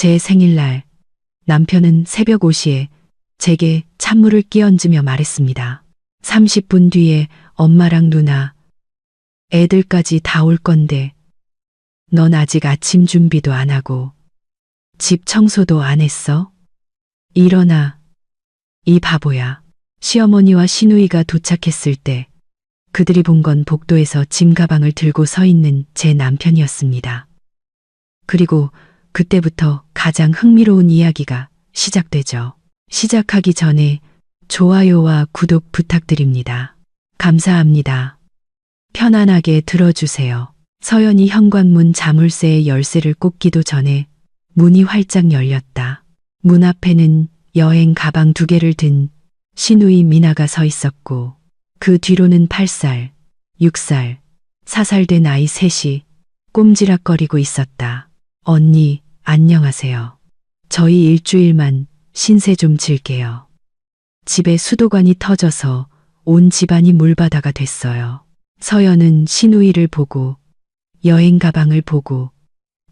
제 생일날 남편은 새벽 5시에 제게 찬물을 끼얹으며 말했습니다. 30분 뒤에 엄마랑 누나, 애들까지 다 올 건데 넌 아직 아침 준비도 안 하고 집 청소도 안 했어? 일어나, 이 바보야. 시어머니와 시누이가 도착했을 때 그들이 본 건 복도에서 짐 가방을 들고 서 있는 제 남편이었습니다. 그리고 그때부터 가장 흥미로운 이야기가 시작되죠. 시작하기 전에 좋아요와 구독 부탁드립니다. 감사합니다. 편안하게 들어주세요. 서연이 현관문 자물쇠의 열쇠를 꽂기도 전에 문이 활짝 열렸다. 문 앞에는 여행 가방 2개를 든 시누이 미나가 서 있었고 그 뒤로는 8살, 6살, 4살 된 아이 셋이 꼼지락거리고 있었다. 언니, 안녕하세요. 저희 일주일만 신세 좀 질게요. 집에 수도관이 터져서 온 집안이 물바다가 됐어요. 서연은 시누이를 보고 여행 가방을 보고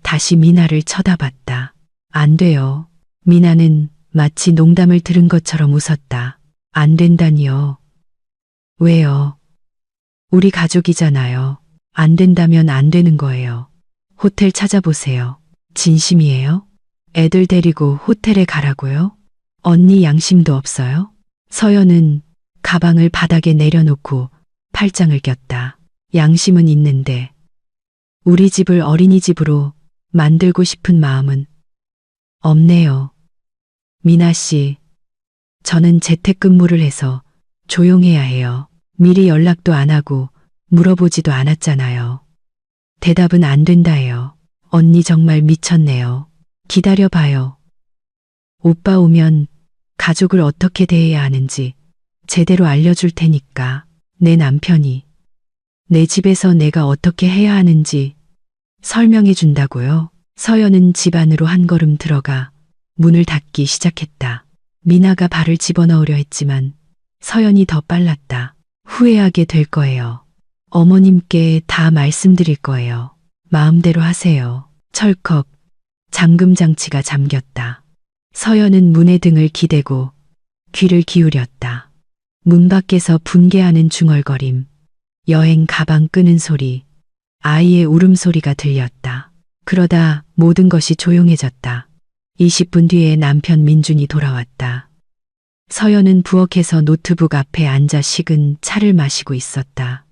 다시 미나를 쳐다봤다. 안 돼요. 미나는 마치 농담을 들은 것처럼 웃었다. 안 된다니요. 왜요? 우리 가족이잖아요. 안 된다면 안 되는 거예요. 호텔 찾아보세요. 진심이에요? 애들 데리고 호텔에 가라고요? 언니 양심도 없어요? 서연은 가방을 바닥에 내려놓고 팔짱을 꼈다. 양심은 있는데 우리 집을 어린이집으로 만들고 싶은 마음은 없네요. 미나 씨, 저는 재택근무를 해서 조용해야 해요. 미리 연락도 안 하고 물어보지도 않았잖아요. 대답은 안 된다해요. 언니 정말 미쳤네요. 기다려봐요. 오빠 오면 가족을 어떻게 대해야 하는지 제대로 알려줄 테니까. 내 남편이 내 집에서 내가 어떻게 해야 하는지 설명해 준다고요. 서연은 집 안으로 한 걸음 들어가 문을 닫기 시작했다. 미나가 발을 집어넣으려 했지만 서연이 더 빨랐다. 후회하게 될 거예요. 어머님께 다 말씀드릴 거예요. 마음대로 하세요. 철컥 잠금 장치가 잠겼다. 서연은 문에 등을 기대고 귀를 기울였다. 문 밖에서 분개하는 중얼거림, 여행 가방 끄는 소리, 아이의 울음소리가 들렸다. 그러다 모든 것이 조용해졌다. 20분 뒤에 남편 민준이 돌아왔다. 서연은 부엌에서 노트북 앞에 앉아 식은 차를 마시고 있었다.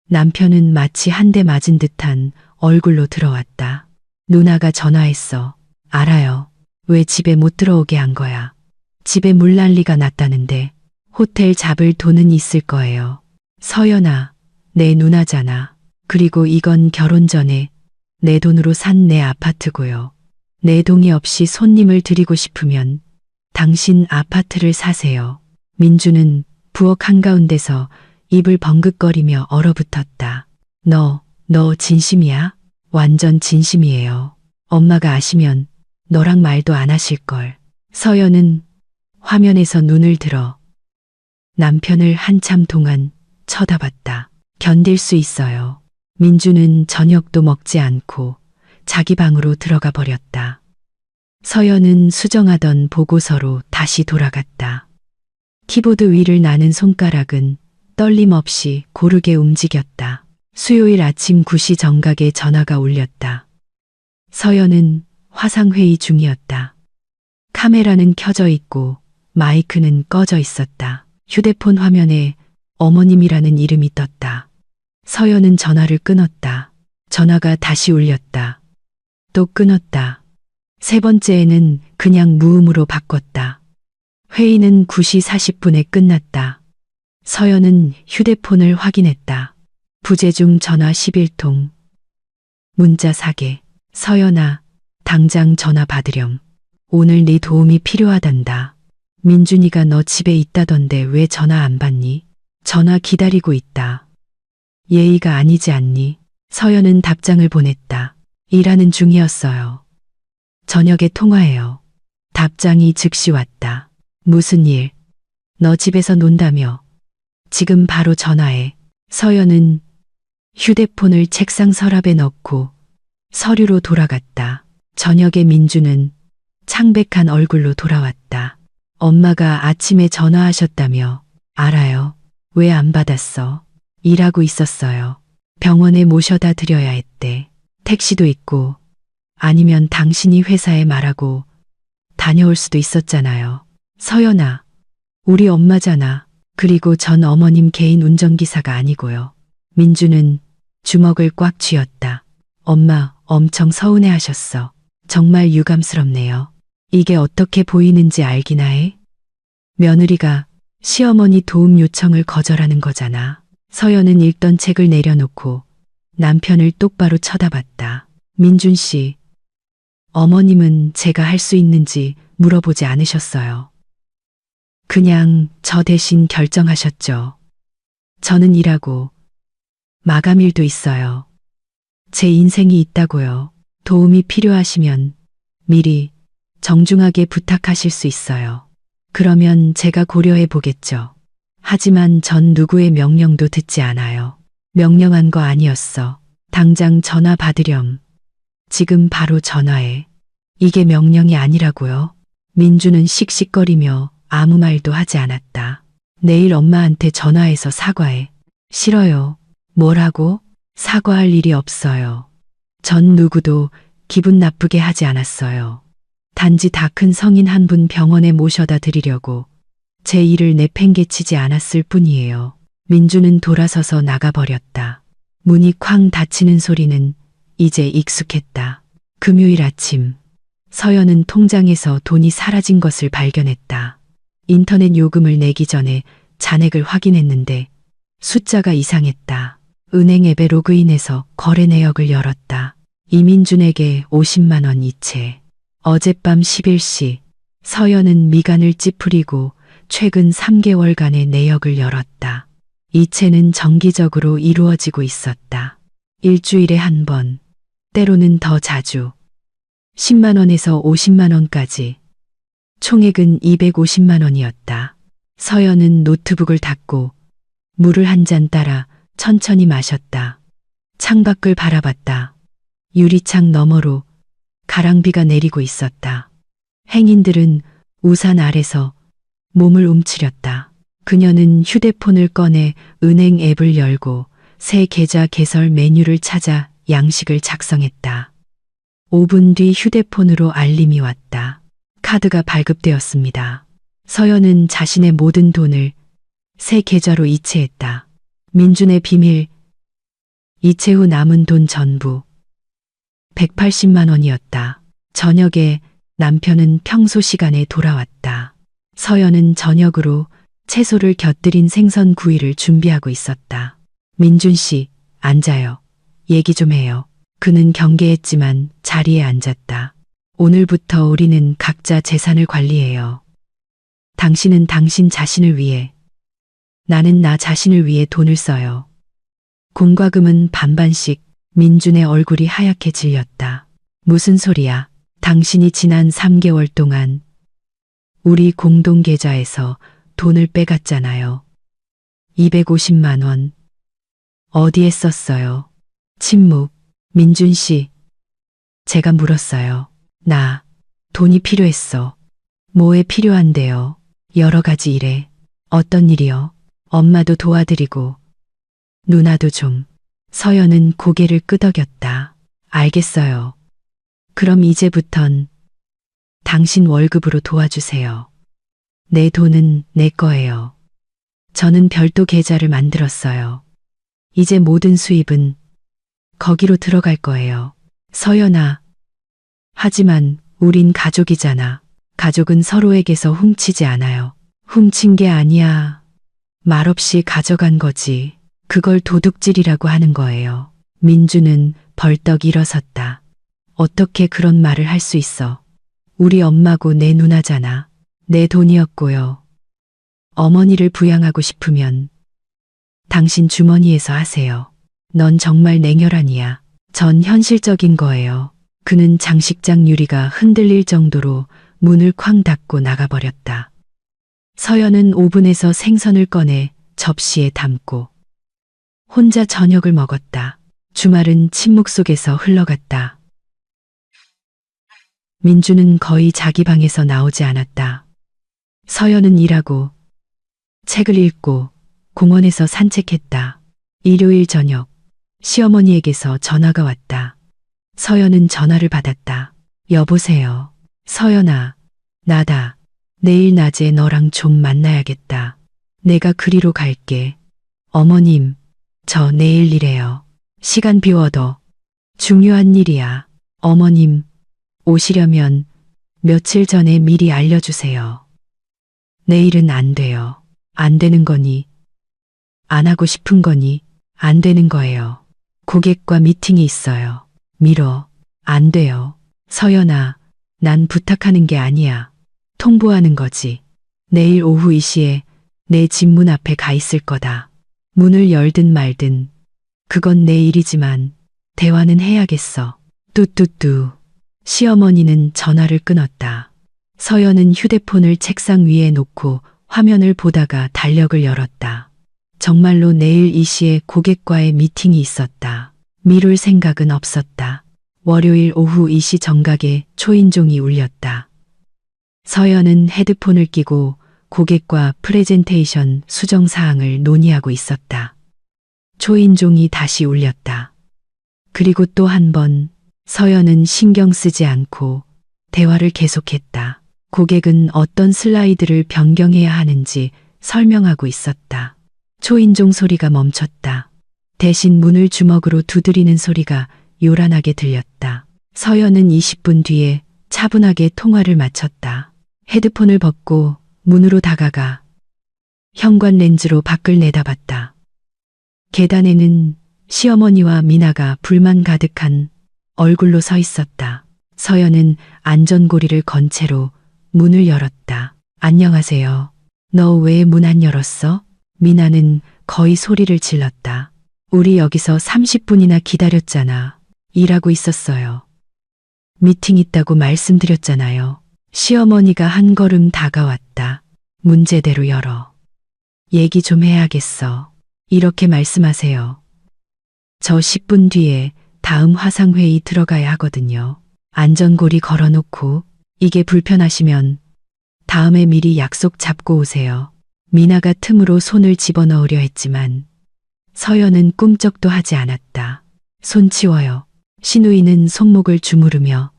남편은 마치 한 대 맞은 듯한 얼굴로 들어왔다. 누나가 전화했어. 알아요. 왜 집에 못 들어오게 한 거야. 집에 물난리가 났다는데 호텔 잡을 돈은 있을 거예요. 서연아, 내 누나잖아. 그리고 이건 결혼 전에 내 돈으로 산 내 아파트고요. 내 동의 없이 손님을 드리고 싶으면 당신 아파트를 사세요. 민주는 부엌 한가운데서 입을 벙긋거리며 얼어붙었다. 너 진심이야? 완전 진심이에요. 엄마가 아시면 너랑 말도 안 하실걸. 서연은 화면에서 눈을 들어 남편을 한참 동안 쳐다봤다. 견딜 수 있어요. 민주는 저녁도 먹지 않고 자기 방으로 들어가 버렸다. 서연은 수정하던 보고서로 다시 돌아갔다. 키보드 위를 나는 손가락은 떨림 없이 고르게 움직였다. 수요일 아침 9시 정각에 전화가 울렸다. 서연은 화상회의 중이었다. 카메라는 켜져 있고 마이크는 꺼져 있었다. 휴대폰 화면에 어머님이라는 이름이 떴다. 서연은 전화를 끊었다. 전화가 다시 울렸다. 또 끊었다. 세 번째에는 그냥 무음으로 바꿨다. 회의는 9시 40분에 끝났다. 서연은 휴대폰을 확인했다. 부재중 전화 11통. 문자 4개. 서연아, 당장 전화 받으렴. 오늘 네 도움이 필요하단다. 민준이가 너 집에 있다던데 왜 전화 안 받니? 전화 기다리고 있다. 예의가 아니지 않니? 서연은 답장을 보냈다. 일하는 중이었어요. 저녁에 통화해요. 답장이 즉시 왔다. 무슨 일? 너 집에서 논다며. 지금 바로 전화해. 서연은 휴대폰을 책상 서랍에 넣고 서류로 돌아갔다. 저녁에 민주는 창백한 얼굴로 돌아왔다. 엄마가 아침에 전화하셨다며. 알아요. 왜 안 받았어? 일하고 있었어요. 병원에 모셔다 드려야 했대. 택시도 있고, 아니면 당신이 회사에 말하고 다녀올 수도 있었잖아요. 서연아, 우리 엄마잖아. 그리고 전 어머님 개인 운전기사가 아니고요. 민주는 주먹을 꽉 쥐었다. 엄마 엄청 서운해 하셨어. 정말 유감스럽네요. 이게 어떻게 보이는지 알기나 해? 며느리가 시어머니 도움 요청을 거절하는 거잖아. 서연은 읽던 책을 내려놓고 남편을 똑바로 쳐다봤다. 민준 씨, 어머님은 제가 할 수 있는지 물어보지 않으셨어요. 그냥 저 대신 결정하셨죠. 저는 일하고 마감일도 있어요. 제 인생이 있다고요. 도움이 필요하시면 미리 정중하게 부탁하실 수 있어요. 그러면 제가 고려해 보겠죠. 하지만 전 누구의 명령도 듣지 않아요. 명령한 거 아니었어. 당장 전화 받으렴. 지금 바로 전화해. 이게 명령이 아니라고요. 민주는 씩씩거리며 아무 말도 하지 않았다. 내일 엄마한테 전화해서 사과해. 싫어요. 뭐라고? 사과할 일이 없어요. 전 누구도 기분 나쁘게 하지 않았어요. 단지 다 큰 성인 한 분 병원에 모셔다 드리려고 제 일을 내팽개치지 않았을 뿐이에요. 민주는 돌아서서 나가버렸다. 문이 쾅 닫히는 소리는 이제 익숙했다. 금요일 아침, 서연은 통장에서 돈이 사라진 것을 발견했다. 인터넷 요금을 내기 전에 잔액을 확인했는데 숫자가 이상했다. 은행 앱에 로그인해서 거래 내역을 열었다. 이민준에게 50만 원 이체. 어젯밤 11시, 서연은 미간을 찌푸리고 최근 3개월간의 내역을 열었다. 이체는 정기적으로 이루어지고 있었다. 일주일에 한 번, 때로는 더 자주. 10만 원에서 50만 원까지. 총액은 250만 원이었다. 서연은 노트북을 닫고 물을 한 잔 따라 천천히 마셨다. 창밖을 바라봤다. 유리창 너머로 가랑비가 내리고 있었다. 행인들은 우산 아래서 몸을 움츠렸다. 그녀는 휴대폰을 꺼내 은행 앱을 열고 새 계좌 개설 메뉴를 찾아 양식을 작성했다. 5분 뒤 휴대폰으로 알림이 왔다. 카드가 발급되었습니다. 서연은 자신의 모든 돈을 새 계좌로 이체했다. 민준의 비밀. 이체 후 남은 돈 전부 180만 원이었다. 저녁에 남편은 평소 시간에 돌아왔다. 서연은 저녁으로 채소를 곁들인 생선 구이를 준비하고 있었다. 민준 씨, 앉아요. 얘기 좀 해요. 그는 경계했지만 자리에 앉았다. 오늘부터 우리는 각자 재산을 관리해요. 당신은 당신 자신을 위해, 나는 나 자신을 위해 돈을 써요. 공과금은 반반씩. 민준의 얼굴이 하얗게 질렸다. 무슨 소리야? 당신이 지난 3개월 동안 우리 공동 계좌에서 돈을 빼갔잖아요. 250만 원. 어디에 썼어요? 침묵. 민준 씨. 제가 물었어요. 돈이 필요했어. 뭐에 필요한데요? 여러 가지 일에. 어떤 일이요? 엄마도 도와드리고 누나도 좀. 서연은 고개를 끄덕였다. 알겠어요. 그럼 이제부턴 당신 월급으로 도와주세요. 내 돈은 내 거예요. 저는 별도 계좌를 만들었어요. 이제 모든 수입은 거기로 들어갈 거예요. 서연아. 하지만 우린 가족이잖아. 가족은 서로에게서 훔치지 않아요. 훔친 게 아니야. 말없이 가져간 거지. 그걸 도둑질이라고 하는 거예요. 민주는 벌떡 일어섰다. 어떻게 그런 말을 할 수 있어? 우리 엄마고 내 누나잖아. 내 돈이었고요. 어머니를 부양하고 싶으면 당신 주머니에서 하세요. 넌 정말 냉혈한이야. 전 현실적인 거예요. 그는 장식장 유리가 흔들릴 정도로 문을 쾅 닫고 나가버렸다. 서연은 오븐에서 생선을 꺼내 접시에 담고 혼자 저녁을 먹었다. 주말은 침묵 속에서 흘러갔다. 민주는 거의 자기 방에서 나오지 않았다. 서연은 일하고 책을 읽고 공원에서 산책했다. 일요일 저녁 시어머니에게서 전화가 왔다. 서연은 전화를 받았다. 여보세요. 서연아, 나다. 내일 낮에 너랑 좀 만나야겠다. 내가 그리로 갈게. 어머님, 저 내일 일해요. 시간 비워둬. 중요한 일이야. 어머님, 오시려면 며칠 전에 미리 알려주세요. 내일은 안 돼요. 안 되는 거니? 안 하고 싶은 거니? 안 되는 거예요. 고객과 미팅이 있어요. 미뤄. 안 돼요. 서연아, 난 부탁하는 게 아니야. 통보하는 거지. 내일 오후 2시에 내 집 문 앞에 가 있을 거다. 문을 열든 말든 그건 내 일이지만 대화는 해야겠어. 뚜뚜뚜. 시어머니는 전화를 끊었다. 서연은 휴대폰을 책상 위에 놓고 화면을 보다가 달력을 열었다. 정말로 내일 2시에 고객과의 미팅이 있었다. 미룰 생각은 없었다. 월요일 오후 2시 정각에 초인종이 울렸다. 서연은 헤드폰을 끼고 고객과 프레젠테이션 수정 사항을 논의하고 있었다. 초인종이 다시 울렸다. 그리고 또 한 번 서연은 신경 쓰지 않고 대화를 계속했다. 고객은 어떤 슬라이드를 변경해야 하는지 설명하고 있었다. 초인종 소리가 멈췄다. 대신 문을 주먹으로 두드리는 소리가 요란하게 들렸다. 서연은 20분 뒤에 차분하게 통화를 마쳤다. 헤드폰을 벗고 문으로 다가가 현관 렌즈로 밖을 내다봤다. 계단에는 시어머니와 미나가 불만 가득한 얼굴로 서 있었다. 서연은 안전고리를 건 채로 문을 열었다. 안녕하세요. 너 왜 문 안 열었어? 미나는 거의 소리를 질렀다. 우리 여기서 30분이나 기다렸잖아. 일하고 있었어요. 미팅 있다고 말씀드렸잖아요. 시어머니가 한 걸음 다가왔다. 문제대로 열어. 얘기 좀 해야겠어. 이렇게 말씀하세요. 저 10분 뒤에 다음 화상회의 들어가야 하거든요. 안전고리 걸어놓고 이게 불편하시면 다음에 미리 약속 잡고 오세요. 미나가 틈으로 손을 집어넣으려 했지만 서연은 꿈쩍도 하지 않았다. 손 치워요. 시누이는 손목을 주무르며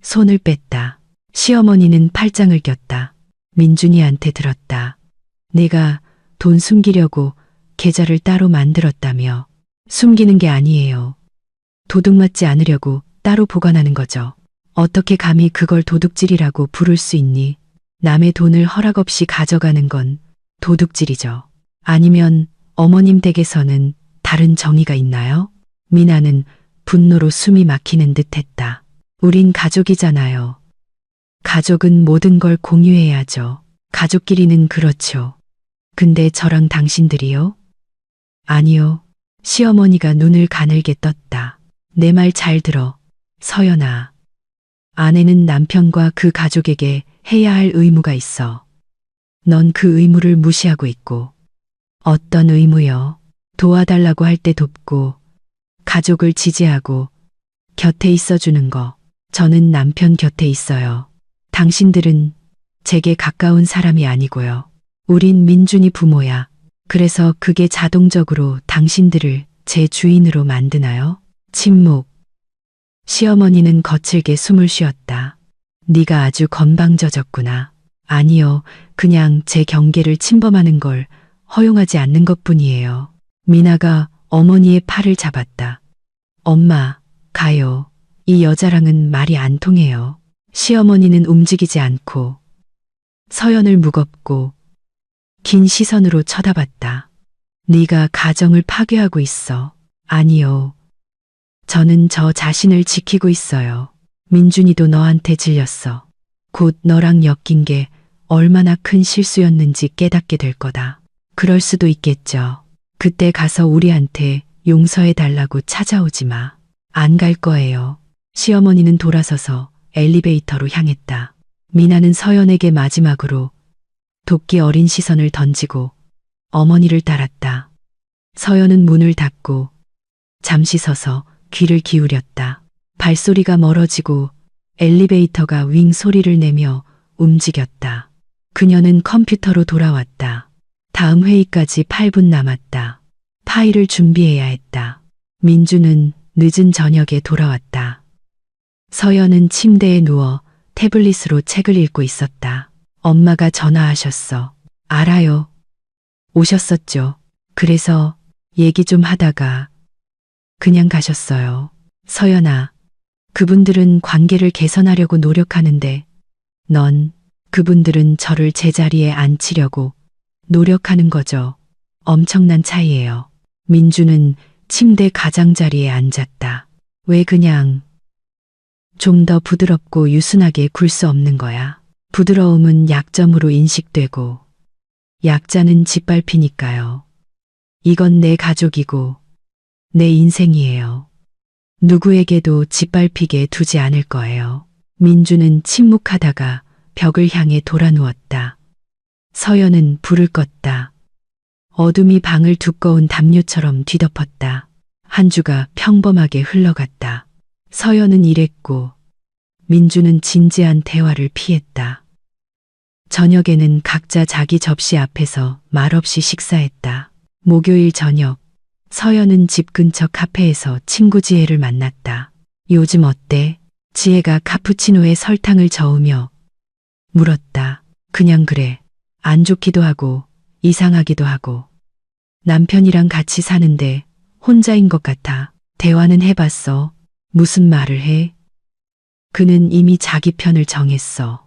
손을 뺐다. 시어머니는 팔짱을 꼈다. 민준이한테 들었다. 내가 돈 숨기려고 계좌를 따로 만들었다며. 숨기는 게 아니에요. 도둑맞지 않으려고 따로 보관하는 거죠. 어떻게 감히 그걸 도둑질이라고 부를 수 있니? 남의 돈을 허락 없이 가져가는 건 도둑질이죠. 아니면 어머님 댁에서는 다른 정의가 있나요? 미나는 분노로 숨이 막히는 듯 했다. 우린 가족이잖아요. 가족은 모든 걸 공유해야죠. 가족끼리는 그렇죠. 근데 저랑 당신들이요? 아니요. 시어머니가 눈을 가늘게 떴다. 내 말 잘 들어. 서연아. 아내는 남편과 그 가족에게 해야 할 의무가 있어. 넌 그 의무를 무시하고 있고. 어떤 의무요? 도와달라고 할 때 돕고, 가족을 지지하고, 곁에 있어주는 거. 저는 남편 곁에 있어요. 당신들은 제게 가까운 사람이 아니고요. 우린 민준이 부모야. 그래서 그게 자동적으로 당신들을 제 주인으로 만드나요? 침묵. 시어머니는 거칠게 숨을 쉬었다. 네가 아주 건방져졌구나. 아니요, 그냥 제 경계를 침범하는 걸 허용하지 않는 것뿐이에요. 미나가 어머니의 팔을 잡았다. 엄마, 가요. 이 여자랑은 말이 안 통해요. 시어머니는 움직이지 않고 서연을 무겁고 긴 시선으로 쳐다봤다. 네가 가정을 파괴하고 있어. 아니요. 저는 저 자신을 지키고 있어요. 민준이도 너한테 질렸어. 곧 너랑 엮인 게 얼마나 큰 실수였는지 깨닫게 될 거다. 그럴 수도 있겠죠. 그때 가서 우리한테 용서해 달라고 찾아오지 마. 안 갈 거예요. 시어머니는 돌아서서 엘리베이터로 향했다. 미나는 서연에게 마지막으로 도끼 어린 시선을 던지고 어머니를 따랐다. 서연은 문을 닫고 잠시 서서 귀를 기울였다. 발소리가 멀어지고 엘리베이터가 윙 소리를 내며 움직였다. 그녀는 컴퓨터로 돌아왔다. 다음 회의까지 8분 남았다. 파일을 준비해야 했다. 민주는 늦은 저녁에 돌아왔다. 서연은 침대에 누워 태블릿으로 책을 읽고 있었다. 엄마가 전화하셨어. 알아요. 오셨었죠. 그래서 얘기 좀 하다가 그냥 가셨어요. 서연아, 그분들은 관계를 개선하려고 노력하는데 그분들은 저를 제자리에 앉히려고 노력하는 거죠. 엄청난 차이예요. 민주는 침대 가장자리에 앉았다. 왜 그냥 좀 더 부드럽고 유순하게 굴 수 없는 거야? 부드러움은 약점으로 인식되고 약자는 짓밟히니까요. 이건 내 가족이고 내 인생이에요. 누구에게도 짓밟히게 두지 않을 거예요. 민주는 침묵하다가 벽을 향해 돌아누웠다. 서연은 불을 껐다. 어둠이 방을 두꺼운 담요처럼 뒤덮었다. 한 주가 평범하게 흘러갔다. 서연은 일했고 민주는 진지한 대화를 피했다. 저녁에는 각자 자기 접시 앞에서 말없이 식사했다. 목요일 저녁, 서연은 집 근처 카페에서 친구 지혜를 만났다. 요즘 어때? 지혜가 카푸치노에 설탕을 저으며 물었다. 그냥 그래. 안 좋기도 하고 이상하기도 하고. 남편이랑 같이 사는데 혼자인 것 같아. 대화는 해봤어. 무슨 말을 해? 그는 이미 자기 편을 정했어.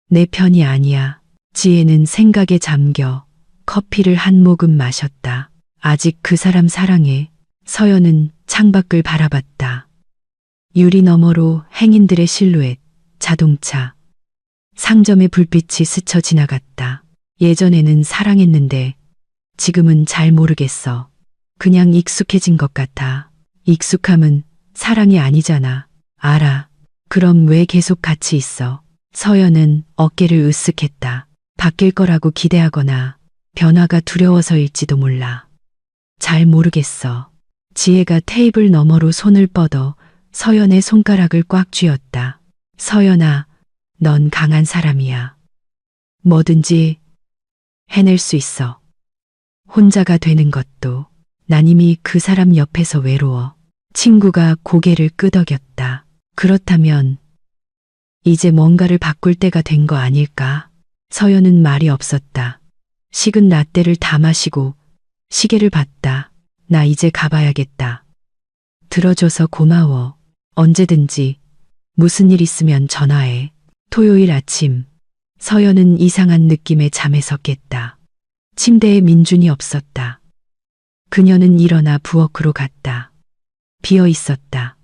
내 편이 아니야. 지혜는 생각에 잠겨 커피를 한 모금 마셨다. 아직 그 사람 사랑해. 서연은 창밖을 바라봤다. 유리 너머로 행인들의 실루엣, 자동차, 상점의 불빛이 스쳐 지나갔다. 예전에는 사랑했는데 지금은 잘 모르겠어. 그냥 익숙해진 것 같아. 익숙함은 사랑이 아니잖아. 알아. 그럼 왜 계속 같이 있어? 서연은 어깨를 으쓱했다. 바뀔 거라고 기대하거나 변화가 두려워서일지도 몰라. 잘 모르겠어. 지혜가 테이블 너머로 손을 뻗어 서연의 손가락을 꽉 쥐었다. 서연아, 넌 강한 사람이야. 뭐든지 해낼 수 있어. 혼자가 되는 것도. 난 이미 그 사람 옆에서 외로워. 친구가 고개를 끄덕였다. 그렇다면 이제 뭔가를 바꿀 때가 된 거 아닐까? 서연은 말이 없었다. 식은 라떼를 다 마시고 시계를 봤다. 나 이제 가봐야겠다. 들어줘서 고마워. 언제든지 무슨 일 있으면 전화해. 토요일 아침, 서연은 이상한 느낌에 잠에서 깼다. 침대에 민준이 없었다. 그녀는 일어나 부엌으로 갔다. 비어 있었다.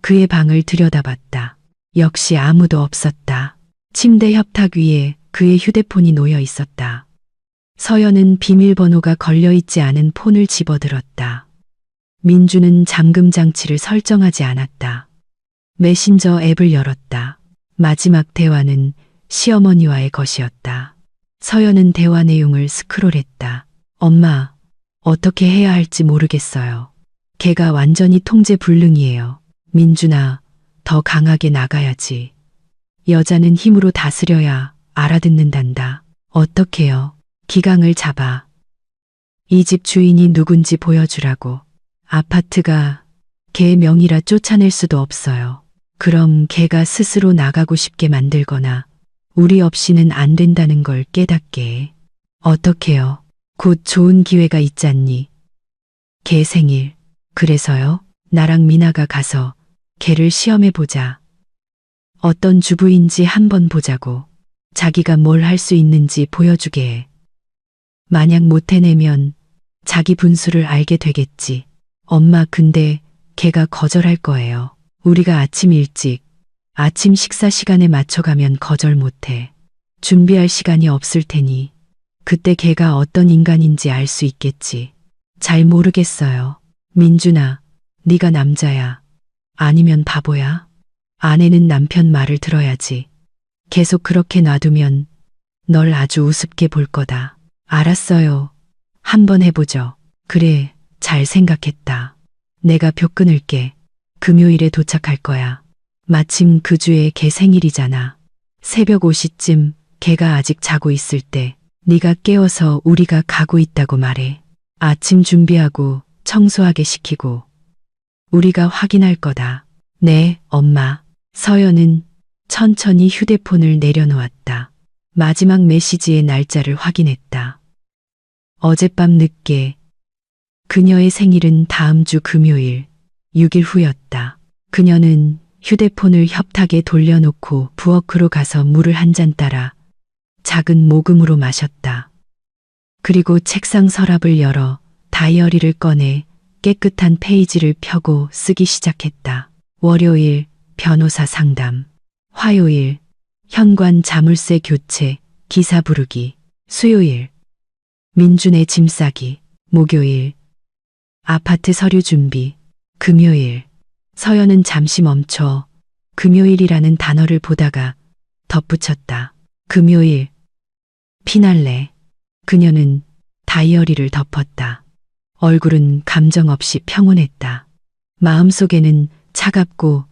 그의 방을 들여다봤다. 역시 아무도 없었다. 침대 협탁 위에 그의 휴대폰이 놓여 있었다. 서연은 비밀번호가 걸려있지 않은 폰을 집어들었다. 민주는 잠금 장치를 설정하지 않았다. 메신저 앱을 열었다. 마지막 대화는 시어머니와의 것이었다. 서연은 대화 내용을 스크롤했다. 엄마, 어떻게 해야 할지 모르겠어요. 걔가 완전히 통제 불능이에요. 민준아, 더 강하게 나가야지. 여자는 힘으로 다스려야 알아듣는단다. 어떻게요? 기강을 잡아. 이 집 주인이 누군지 보여주라고. 아파트가 걔 명의라 쫓아낼 수도 없어요. 그럼 걔가 스스로 나가고 싶게 만들거나 우리 없이는 안 된다는 걸 깨닫게 해. 어떻게요? 곧 좋은 기회가 있잖니. 걔 생일. 그래서요? 나랑 미나가 가서 걔를 시험해보자. 어떤 주부인지 한번 보자고. 자기가 뭘 할 수 있는지 보여주게 해. 만약 못 해내면 자기 분수를 알게 되겠지. 엄마, 근데 걔가 거절할 거예요. 우리가 아침 일찍, 아침 식사 시간에 맞춰가면 거절 못해. 준비할 시간이 없을 테니 그때 걔가 어떤 인간인지 알 수 있겠지. 잘 모르겠어요. 민준아, 네가 남자야. 아니면 바보야? 아내는 남편 말을 들어야지. 계속 그렇게 놔두면 널 아주 우습게 볼 거다. 알았어요. 한번 해보죠. 그래, 잘 생각했다. 내가 표 끊을게. 금요일에 도착할 거야. 마침 그 주에 걔 생일이잖아. 새벽 5시쯤 걔가 아직 자고 있을 때 네가 깨워서 우리가 가고 있다고 말해. 아침 준비하고 청소하게 시키고 우리가 확인할 거다. 네, 엄마. 서연은 천천히 휴대폰을 내려놓았다. 마지막 메시지의 날짜를 확인했다. 어젯밤 늦게 그녀의 생일은 다음 주 금요일 6일 후였다. 그녀는 휴대폰을 협탁에 돌려놓고 부엌으로 가서 물을 한 잔 따라 작은 모금으로 마셨다. 그리고 책상 서랍을 열어 다이어리를 꺼내 깨끗한 페이지를 펴고 쓰기 시작했다. 월요일 변호사 상담, 화요일 현관 자물쇠 교체, 기사 부르기, 수요일 민준의 짐 싸기, 목요일 아파트 서류 준비, 금요일. 서연은 잠시 멈춰 금요일이라는 단어를 보다가 덧붙였다. 금요일 피날레. 그녀는 다이어리를 덮었다. 얼굴은 감정 없이 평온했다. 마음속에는 차갑고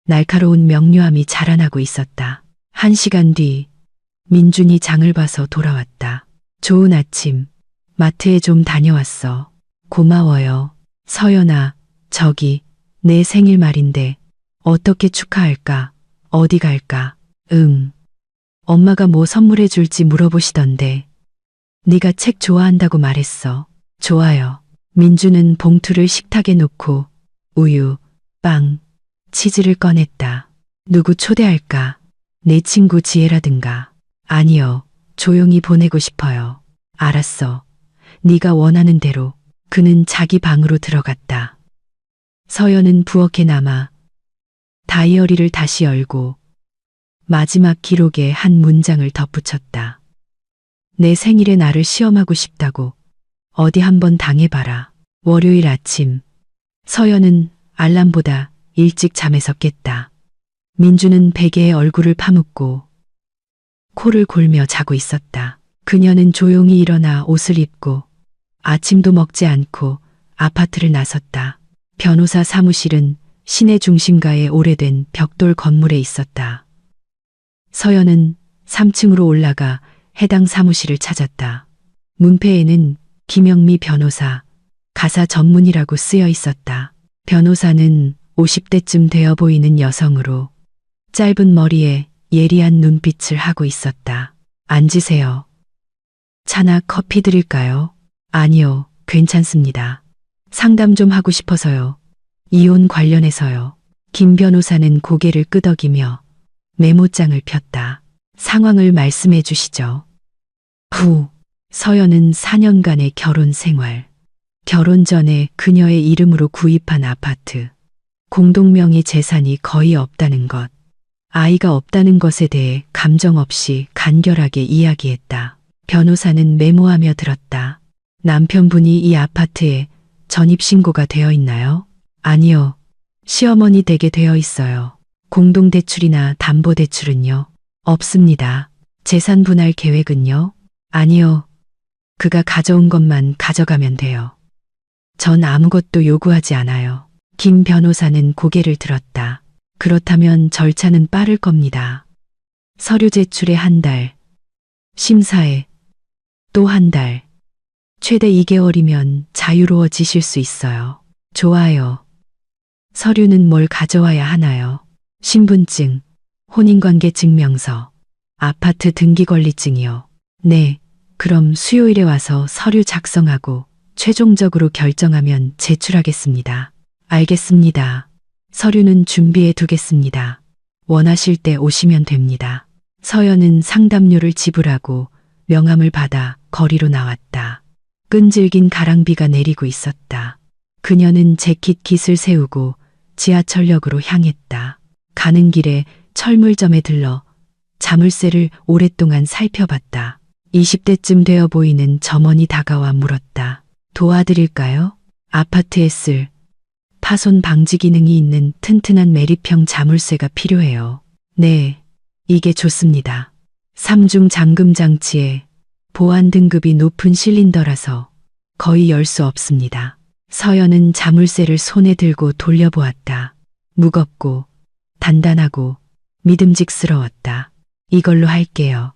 날카로운 명료함이 자라나고 있었다. 1시간 뒤 민준이 장을 봐서 돌아왔다. 좋은 아침. 마트에 좀 다녀왔어. 고마워요. 서연아, 저기 내 생일 말인데 어떻게 축하할까? 어디 갈까? 엄마가 뭐 선물해 줄지 물어보시던데. 네가 책 좋아한다고 말했어. 좋아요. 민주는 봉투를 식탁에 놓고 우유, 빵, 치즈를 꺼냈다. 누구 초대할까? 내 친구 지혜라든가. 아니요. 조용히 보내고 싶어요. 알았어. 네가 원하는 대로. 그는 자기 방으로 들어갔다. 서연은 부엌에 남아 다이어리를 다시 열고 마지막 기록에 한 문장을 덧붙였다. 내 생일에 나를 시험하고 싶다고. 어디 한번 당해봐라. 월요일 아침. 서연은 알람보다 일찍 잠에서 깼다. 민주는 베개에 얼굴을 파묻고 코를 골며 자고 있었다. 그녀는 조용히 일어나 옷을 입고 아침도 먹지 않고 아파트를 나섰다. 변호사 사무실은 시내 중심가의 오래된 벽돌 건물에 있었다. 서연은 3층으로 올라가 해당 사무실을 찾았다. 문패에는 김영미 변호사, 가사 전문이라고 쓰여 있었다. 변호사는 50대쯤 되어 보이는 여성으로 짧은 머리에 예리한 눈빛을 하고 있었다. 앉으세요. 차나 커피 드릴까요? 아니요, 괜찮습니다. 상담 좀 하고 싶어서요. 이혼 관련해서요. 김 변호사는 고개를 끄덕이며 메모장을 폈다. 상황을 말씀해 주시죠. 서연은 4년간의 결혼 생활. 결혼 전에 그녀의 이름으로 구입한 아파트. 공동명의 재산이 거의 없다는 것. 아이가 없다는 것에 대해 감정 없이 간결하게 이야기했다. 변호사는 메모하며 들었다. 남편분이 이 아파트에 전입신고가 되어 있나요? 아니요. 시어머니 댁에 되어 있어요. 공동대출이나 담보대출은요? 없습니다. 재산 분할 계획은요? 아니요. 그가 가져온 것만 가져가면 돼요. 전 아무것도 요구하지 않아요. 김 변호사는 고개를 들었다. 그렇다면 절차는 빠를 겁니다. 서류 제출에 1달, 심사에 또 1달, 최대 2개월이면 자유로워지실 수 있어요. 좋아요. 서류는 뭘 가져와야 하나요? 신분증, 혼인관계 증명서, 아파트 등기권리증이요. 네, 그럼 수요일에 와서 서류 작성하고 최종적으로 결정하면 제출하겠습니다. 알겠습니다. 서류는 준비해 두겠습니다. 원하실 때 오시면 됩니다. 서연은 상담료를 지불하고 명함을 받아 거리로 나왔다. 끈질긴 가랑비가 내리고 있었다. 그녀는 재킷 깃을 세우고 지하철역으로 향했다. 가는 길에 철물점에 들러 자물쇠를 오랫동안 살펴봤다. 20대쯤 되어 보이는 점원이 다가와 물었다. 도와드릴까요? 아파트에 쓸 파손 방지 기능이 있는 튼튼한 매립형 자물쇠가 필요해요. 네, 이게 좋습니다. 3중 잠금 장치에 보안 등급이 높은 실린더라서 거의 열 수 없습니다. 서연은 자물쇠를 손에 들고 돌려보았다. 무겁고 단단하고 믿음직스러웠다. 이걸로 할게요.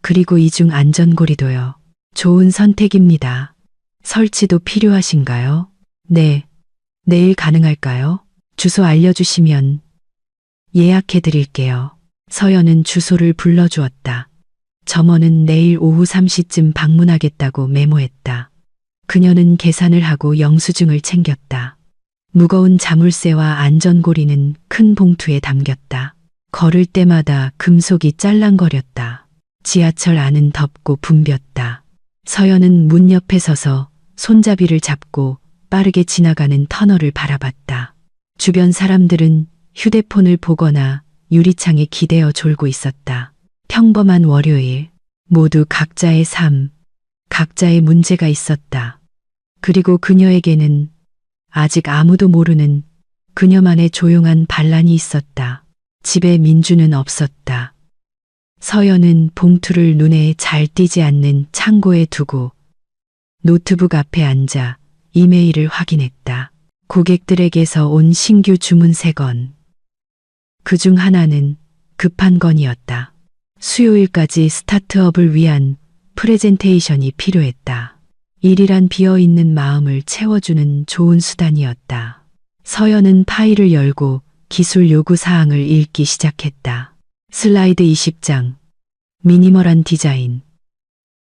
그리고 이중 안전고리도요. 좋은 선택입니다. 설치도 필요하신가요? 네. 내일 가능할까요? 주소 알려주시면 예약해 드릴게요. 서연은 주소를 불러주었다. 점원은 내일 오후 3시쯤 방문하겠다고 메모했다. 그녀는 계산을 하고 영수증을 챙겼다. 무거운 자물쇠와 안전고리는 큰 봉투에 담겼다. 걸을 때마다 금속이 짤랑거렸다. 지하철 안은 덥고 붐볐다. 서연은 문 옆에 서서 손잡이를 잡고 빠르게 지나가는 터널을 바라봤다. 주변 사람들은 휴대폰을 보거나 유리창에 기대어 졸고 있었다. 평범한 월요일, 모두 각자의 삶, 각자의 문제가 있었다. 그리고 그녀에게는 아직 아무도 모르는 그녀만의 조용한 반란이 있었다. 집에 민주는 없었다. 서연은 봉투를 눈에 잘 띄지 않는 창고에 두고 노트북 앞에 앉아 이메일을 확인했다. 고객들에게서 온 신규 주문 3건. 그중 하나는 급한 건이었다. 수요일까지 스타트업을 위한 프레젠테이션이 필요했다. 일이란 비어있는 마음을 채워주는 좋은 수단이었다. 서연은 파일을 열고 기술 요구 사항을 읽기 시작했다. 슬라이드 20장. 미니멀한 디자인.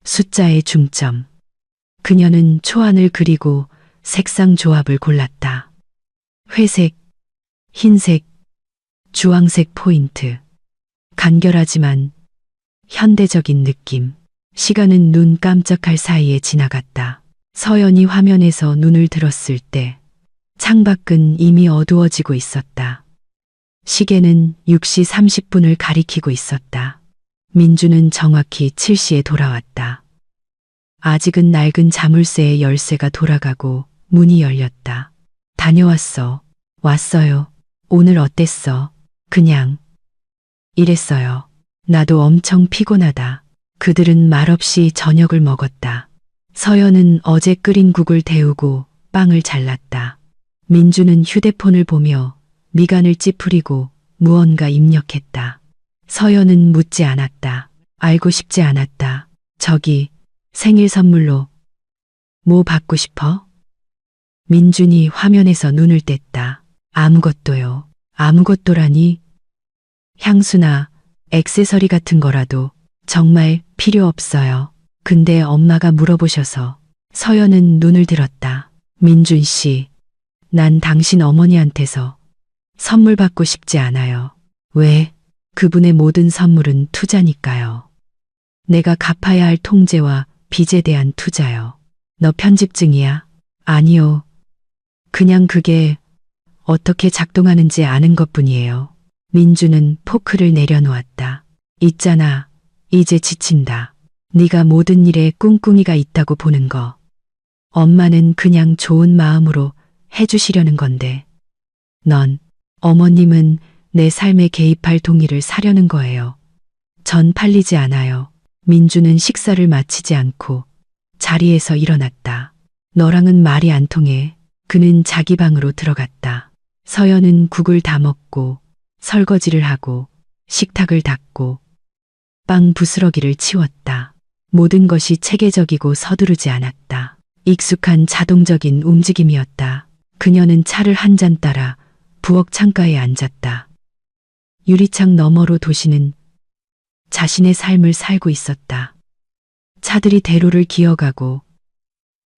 숫자의 중점. 그녀는 초안을 그리고 색상 조합을 골랐다. 회색, 흰색, 주황색 포인트. 간결하지만 현대적인 느낌. 시간은 눈 깜짝할 사이에 지나갔다. 서연이 화면에서 눈을 들었을 때 창밖은 이미 어두워지고 있었다. 시계는 6시 30분을 가리키고 있었다. 민주는 정확히 7시에 돌아왔다. 아직은 낡은 자물쇠의 열쇠가 돌아가고 문이 열렸다. 다녀왔어. 왔어요. 오늘 어땠어? 그냥 이랬어요. 나도 엄청 피곤하다. 그들은 말없이 저녁을 먹었다. 서연은 어제 끓인 국을 데우고 빵을 잘랐다. 민주는 휴대폰을 보며 미간을 찌푸리고 무언가 입력했다. 서연은 묻지 않았다. 알고 싶지 않았다. 저기 생일 선물로 뭐 받고 싶어? 민준이 화면에서 눈을 뗐다. 아무것도요. 아무것도라니? 향수나 액세서리 같은 거라도 정말 필요 없어요. 근데 엄마가 물어보셔서. 서연은 눈을 들었다. 민준 씨, 난 당신 어머니한테서 선물 받고 싶지 않아요. 왜? 그분의 모든 선물은 투자니까요. 내가 갚아야 할 통제와 빚에 대한 투자요. 너 편집증이야? 아니요. 그냥 그게 어떻게 작동하는지 아는 것뿐이에요. 민주는 포크를 내려놓았다. 있잖아. 이제 지친다. 네가 모든 일에 꿍꿍이가 있다고 보는 거. 엄마는 그냥 좋은 마음으로 해주시려는 건데. 넌, 어머님은 내 삶에 개입할 동의를 사려는 거예요. 전 팔리지 않아요. 민주는 식사를 마치지 않고 자리에서 일어났다. 너랑은 말이 안 통해. 그는 자기 방으로 들어갔다. 서연은 국을 다 먹고 설거지를 하고 식탁을 닦고 빵 부스러기를 치웠다. 모든 것이 체계적이고 서두르지 않았다. 익숙한 자동적인 움직임이었다. 그녀는 차를 한 잔 따라 부엌 창가에 앉았다. 유리창 너머로 도시는 자신의 삶을 살고 있었다. 차들이 대로를 기어가고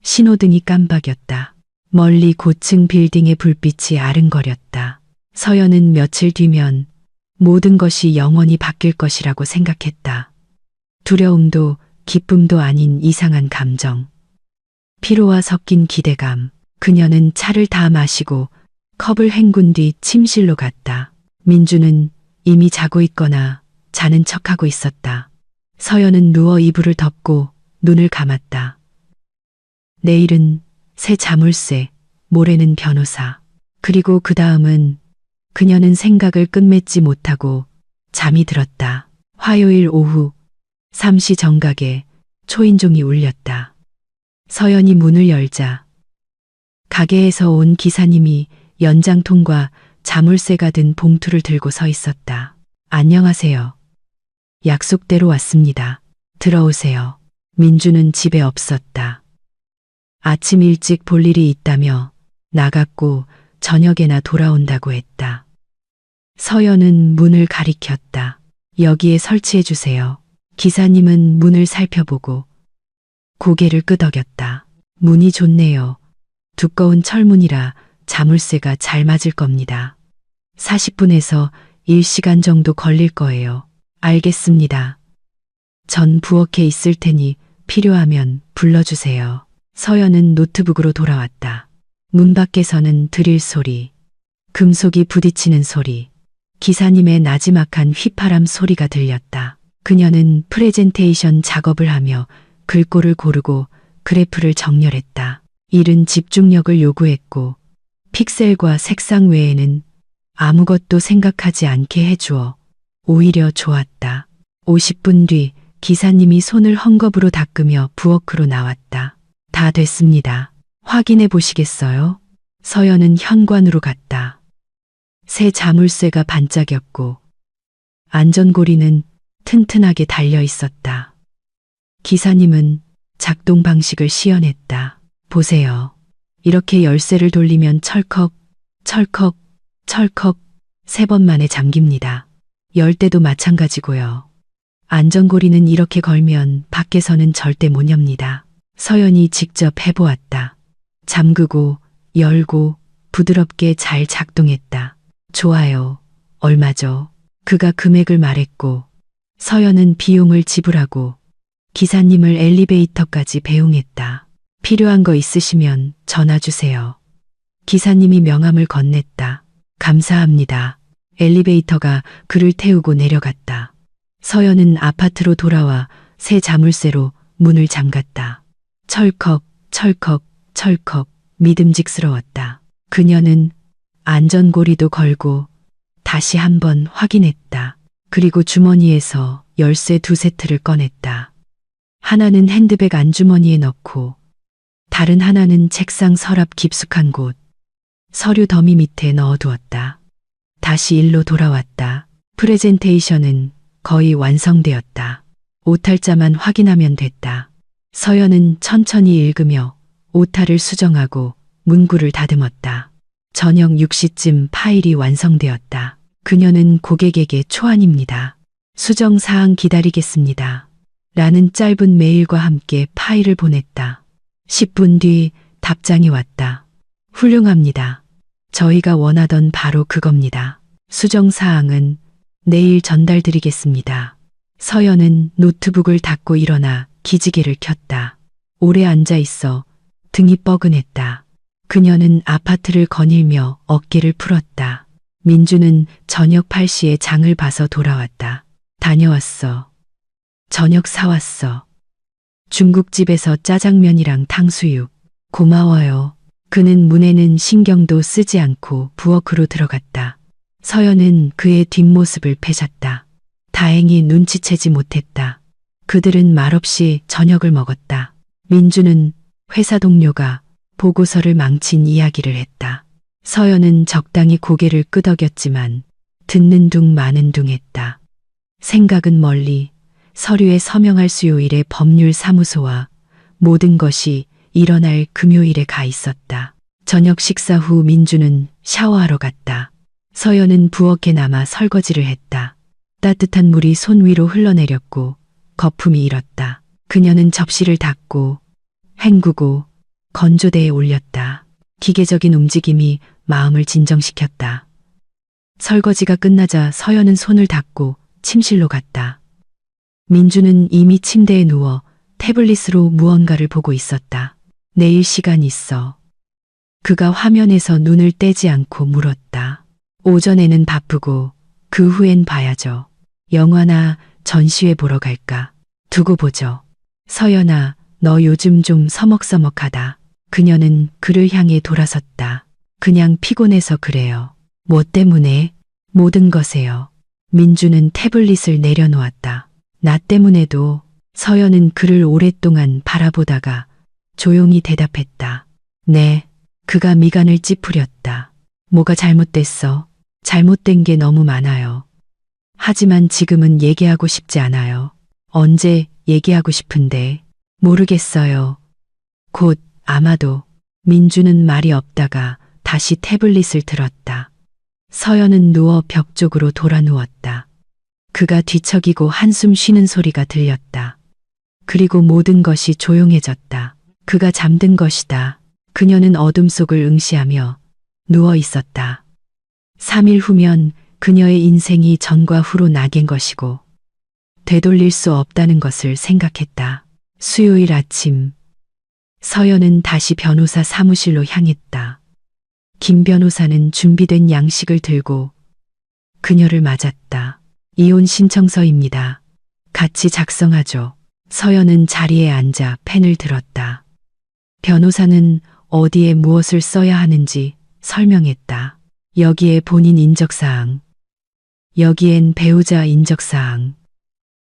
신호등이 깜박였다. 멀리 고층 빌딩의 불빛이 아른거렸다. 서연은 며칠 뒤면 모든 것이 영원히 바뀔 것이라고 생각했다. 두려움도 기쁨도 아닌 이상한 감정. 피로와 섞인 기대감. 그녀는 차를 다 마시고 컵을 헹군 뒤 침실로 갔다. 민주는 이미 자고 있거나 자는 척하고 있었다. 서연은 누워 이불을 덮고 눈을 감았다. 내일은 새 자물쇠, 모레는 변호사. 그리고 그 다음은 그녀는 생각을 끝맺지 못하고 잠이 들었다. 화요일 오후 3시 정각에 초인종이 울렸다. 서연이 문을 열자 가게에서 온 기사님이 연장통과 자물쇠가 든 봉투를 들고 서 있었다. 안녕하세요. 약속대로 왔습니다. 들어오세요. 민주는 집에 없었다. 아침 일찍 볼 일이 있다며 나갔고 저녁에나 돌아온다고 했다. 서연은 문을 가리켰다. 여기에 설치해 주세요. 기사님은 문을 살펴보고 고개를 끄덕였다. 문이 좋네요. 두꺼운 철문이라 자물쇠가 잘 맞을 겁니다. 40분에서 1시간 정도 걸릴 거예요. 알겠습니다. 전 부엌에 있을 테니 필요하면 불러주세요. 서연은 노트북으로 돌아왔다. 문 밖에서는 드릴 소리, 금속이 부딪히는 소리, 기사님의 나지막한 휘파람 소리가 들렸다. 그녀는 프레젠테이션 작업을 하며 글꼴을 고르고 그래프를 정렬했다. 일은 집중력을 요구했고 픽셀과 색상 외에는 아무것도 생각하지 않게 해주어 오히려 좋았다. 50분 뒤 기사님이 손을 헝겊으로 닦으며 부엌으로 나왔다. 다 됐습니다. 확인해 보시겠어요? 서연은 현관으로 갔다. 새 자물쇠가 반짝였고 안전고리는 튼튼하게 달려 있었다. 기사님은 작동 방식을 시연했다. 보세요. 이렇게 열쇠를 돌리면 철컥, 철컥, 철컥 3번 만에 잠깁니다. 열 때도 마찬가지고요. 안전고리는 이렇게 걸면 밖에서는 절대 못 엽니다. 서연이 직접 해보았다. 잠그고 열고 부드럽게 잘 작동했다. 좋아요. 얼마죠? 그가 금액을 말했고 서연은 비용을 지불하고 기사님을 엘리베이터까지 배웅했다. 필요한 거 있으시면 전화 주세요. 기사님이 명함을 건넸다. 감사합니다. 엘리베이터가 그를 태우고 내려갔다. 서연은 아파트로 돌아와 새 자물쇠로 문을 잠갔다. 철컥, 철컥, 철컥 믿음직스러웠다. 그녀는 안전고리도 걸고 다시 한번 확인했다. 그리고 주머니에서 열쇠 2세트를 꺼냈다. 하나는 핸드백 안주머니에 넣고 다른 하나는 책상 서랍 깊숙한 곳, 서류 더미 밑에 넣어두었다. 다시 일로 돌아왔다. 프레젠테이션은 거의 완성되었다. 오탈자만 확인하면 됐다. 서연은 천천히 읽으며 오타를 수정하고 문구를 다듬었다. 저녁 6시쯤 파일이 완성되었다. 그녀는 고객에게 초안입니다. 수정사항 기다리겠습니다. 라는 짧은 메일과 함께 파일을 보냈다. 10분 뒤 답장이 왔다. 훌륭합니다. 저희가 원하던 바로 그겁니다. 수정사항은 내일 전달드리겠습니다. 서연은 노트북을 닫고 일어나 기지개를 켰다. 오래 앉아 있어 등이 뻐근했다. 그녀는 아파트를 거닐며 어깨를 풀었다. 민주는 저녁 8시에 장을 봐서 돌아왔다. 다녀왔어. 저녁 사왔어. 중국집에서 짜장면이랑 탕수육. 고마워요. 그는 문에는 신경도 쓰지 않고 부엌으로 들어갔다. 서연은 그의 뒷모습을 패셨다. 다행히 눈치채지 못했다. 그들은 말없이 저녁을 먹었다. 민주는 회사 동료가 보고서를 망친 이야기를 했다. 서연은 적당히 고개를 끄덕였지만 듣는 둥 마는 둥 했다. 생각은 멀리 서류에 서명할 수요일의 법률사무소와 모든 것이 일어날 금요일에 가 있었다. 저녁 식사 후 민주는 샤워하러 갔다. 서연은 부엌에 남아 설거지를 했다. 따뜻한 물이 손 위로 흘러내렸고 거품이 일었다. 그녀는 접시를 닦고 헹구고 건조대에 올렸다. 기계적인 움직임이 마음을 진정시켰다. 설거지가 끝나자 서연은 손을 닦고 침실로 갔다. 민주는 이미 침대에 누워 태블릿으로 무언가를 보고 있었다. 내일 시간 있어. 그가 화면에서 눈을 떼지 않고 물었다. 오전에는 바쁘고 그 후엔 봐야죠. 영화나 전시회 보러 갈까? 두고 보죠. 서연아, 너 요즘 좀 서먹서먹하다. 그녀는 그를 향해 돌아섰다. 그냥 피곤해서 그래요. 뭐 때문에? 모든 것에요. 민주는 태블릿을 내려놓았다. 나 때문에도. 서연은 그를 오랫동안 바라보다가 조용히 대답했다. 네. 그가 미간을 찌푸렸다. 뭐가 잘못됐어? 잘못된 게 너무 많아요. 하지만 지금은 얘기하고 싶지 않아요. 언제 얘기하고 싶은데 모르겠어요. 곧 아마도. 민주는 말이 없다가 다시 태블릿을 들었다. 서연은 누워 벽 쪽으로 돌아 누웠다. 그가 뒤척이고 한숨 쉬는 소리가 들렸다. 그리고 모든 것이 조용해졌다. 그가 잠든 것이다. 그녀는 어둠 속을 응시하며 누워 있었다. 3일 후면 그녀의 인생이 전과 후로 나갠 것이고 되돌릴 수 없다는 것을 생각했다. 수요일 아침, 서연은 다시 변호사 사무실로 향했다. 김 변호사는 준비된 양식을 들고 그녀를 맞았다. 이혼 신청서입니다. 같이 작성하죠. 서연은 자리에 앉아 펜을 들었다. 변호사는 어디에 무엇을 써야 하는지 설명했다. 여기에 본인 인적사항, 여기엔 배우자 인적사항,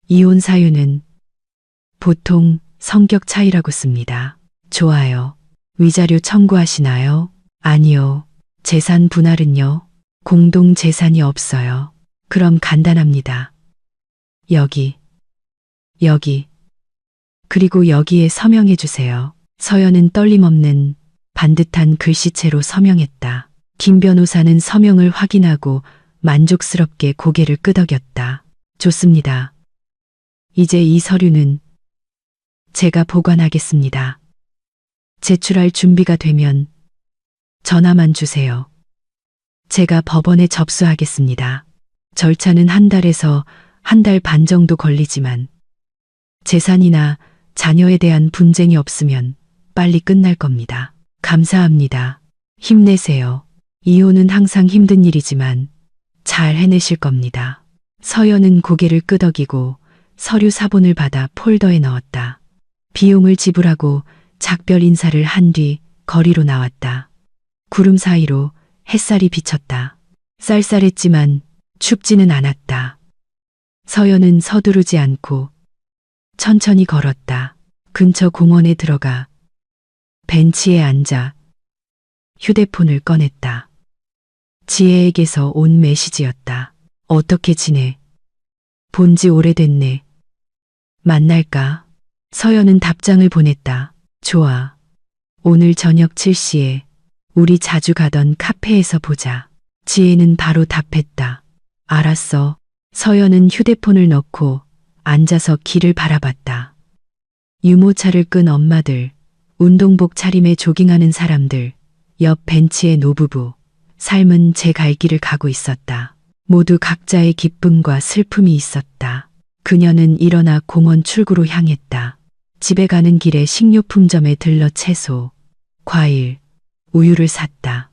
이혼 사유는 보통 성격 차이라고 씁니다. 좋아요. 위자료 청구하시나요? 아니요. 재산 분할은요? 공동 재산이 없어요. 그럼 간단합니다. 여기, 그리고 여기에 서명해 주세요. 서연은 떨림없는 반듯한 글씨체로 서명했다. 김 변호사는 서명을 확인하고 만족스럽게 고개를 끄덕였다. 좋습니다. 이제 이 서류는 제가 보관하겠습니다. 제출할 준비가 되면 전화만 주세요. 제가 법원에 접수하겠습니다. 절차는 한 달에서 한 달 반 정도 걸리지만 재산이나 자녀에 대한 분쟁이 없으면 빨리 끝날 겁니다. 감사합니다. 힘내세요. 이혼은 항상 힘든 일이지만 잘 해내실 겁니다. 서연은 고개를 끄덕이고 서류 사본을 받아 폴더에 넣었다. 비용을 지불하고 작별 인사를 한 뒤 거리로 나왔다. 구름 사이로 햇살이 비쳤다. 쌀쌀했지만 춥지는 않았다. 서연은 서두르지 않고 천천히 걸었다. 근처 공원에 들어가 벤치에 앉아 휴대폰을 꺼냈다. 지혜에게서 온 메시지였다. 어떻게 지내? 본지 오래됐네. 만날까? 서연은 답장을 보냈다. 좋아. 오늘 저녁 7시에 우리 자주 가던 카페에서 보자. 지혜는 바로 답했다. 알았어. 서연은 휴대폰을 넣고 앉아서 길을 바라봤다. 유모차를 끈 엄마들, 운동복 차림에 조깅하는 사람들, 옆 벤치의 노부부, 삶은 제 갈 길을 가고 있었다. 모두 각자의 기쁨과 슬픔이 있었다. 그녀는 일어나 공원 출구로 향했다. 집에 가는 길에 식료품점에 들러 채소, 과일, 우유를 샀다.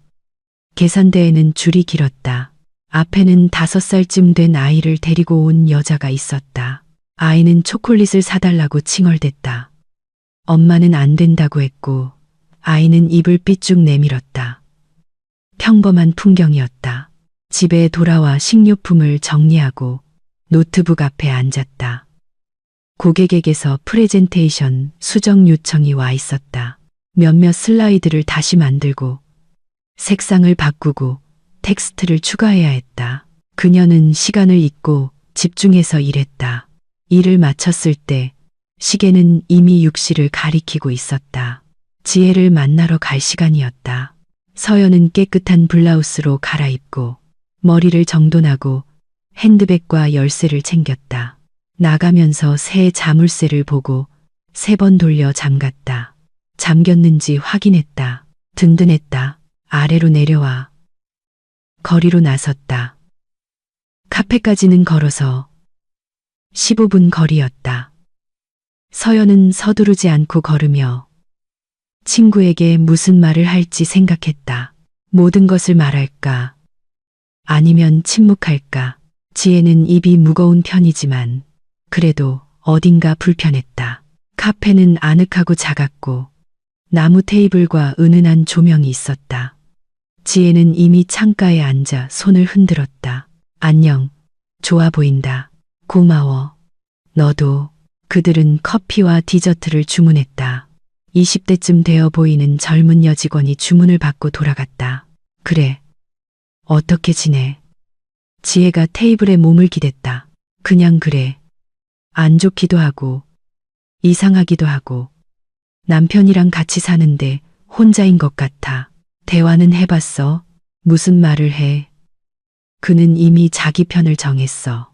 계산대에는 줄이 길었다. 앞에는 5살쯤 된 아이를 데리고 온 여자가 있었다. 아이는 초콜릿을 사달라고 칭얼댔다. 엄마는 안 된다고 했고 아이는 입을 삐쭉 내밀었다. 평범한 풍경이었다. 집에 돌아와 식료품을 정리하고 노트북 앞에 앉았다. 고객에게서 프레젠테이션 수정 요청이 와 있었다. 몇몇 슬라이드를 다시 만들고 색상을 바꾸고 텍스트를 추가해야 했다. 그녀는 시간을 잊고 집중해서 일했다. 일을 마쳤을 때 시계는 이미 6시를 가리키고 있었다. 지혜를 만나러 갈 시간이었다. 서연은 깨끗한 블라우스로 갈아입고 머리를 정돈하고 핸드백과 열쇠를 챙겼다. 나가면서 새 자물쇠를 보고 3번 돌려 잠갔다. 잠겼는지 확인했다. 든든했다. 아래로 내려와 거리로 나섰다. 카페까지는 걸어서 15분 거리였다. 서연은 서두르지 않고 걸으며 친구에게 무슨 말을 할지 생각했다. 모든 것을 말할까? 아니면 침묵할까? 지혜는 입이 무거운 편이지만 그래도 어딘가 불편했다. 카페는 아늑하고 작았고 나무 테이블과 은은한 조명이 있었다. 지혜는 이미 창가에 앉아 손을 흔들었다. 안녕. 좋아 보인다. 고마워. 너도. 그들은 커피와 디저트를 주문했다. 20대쯤 되어 보이는 젊은 여직원이 주문을 받고 돌아갔다. 그래. 어떻게 지내? 지혜가 테이블에 몸을 기댔다. 그냥 그래. 안 좋기도 하고, 이상하기도 하고, 남편이랑 같이 사는데 혼자인 것 같아. 대화는 해봤어. 무슨 말을 해. 그는 이미 자기 편을 정했어.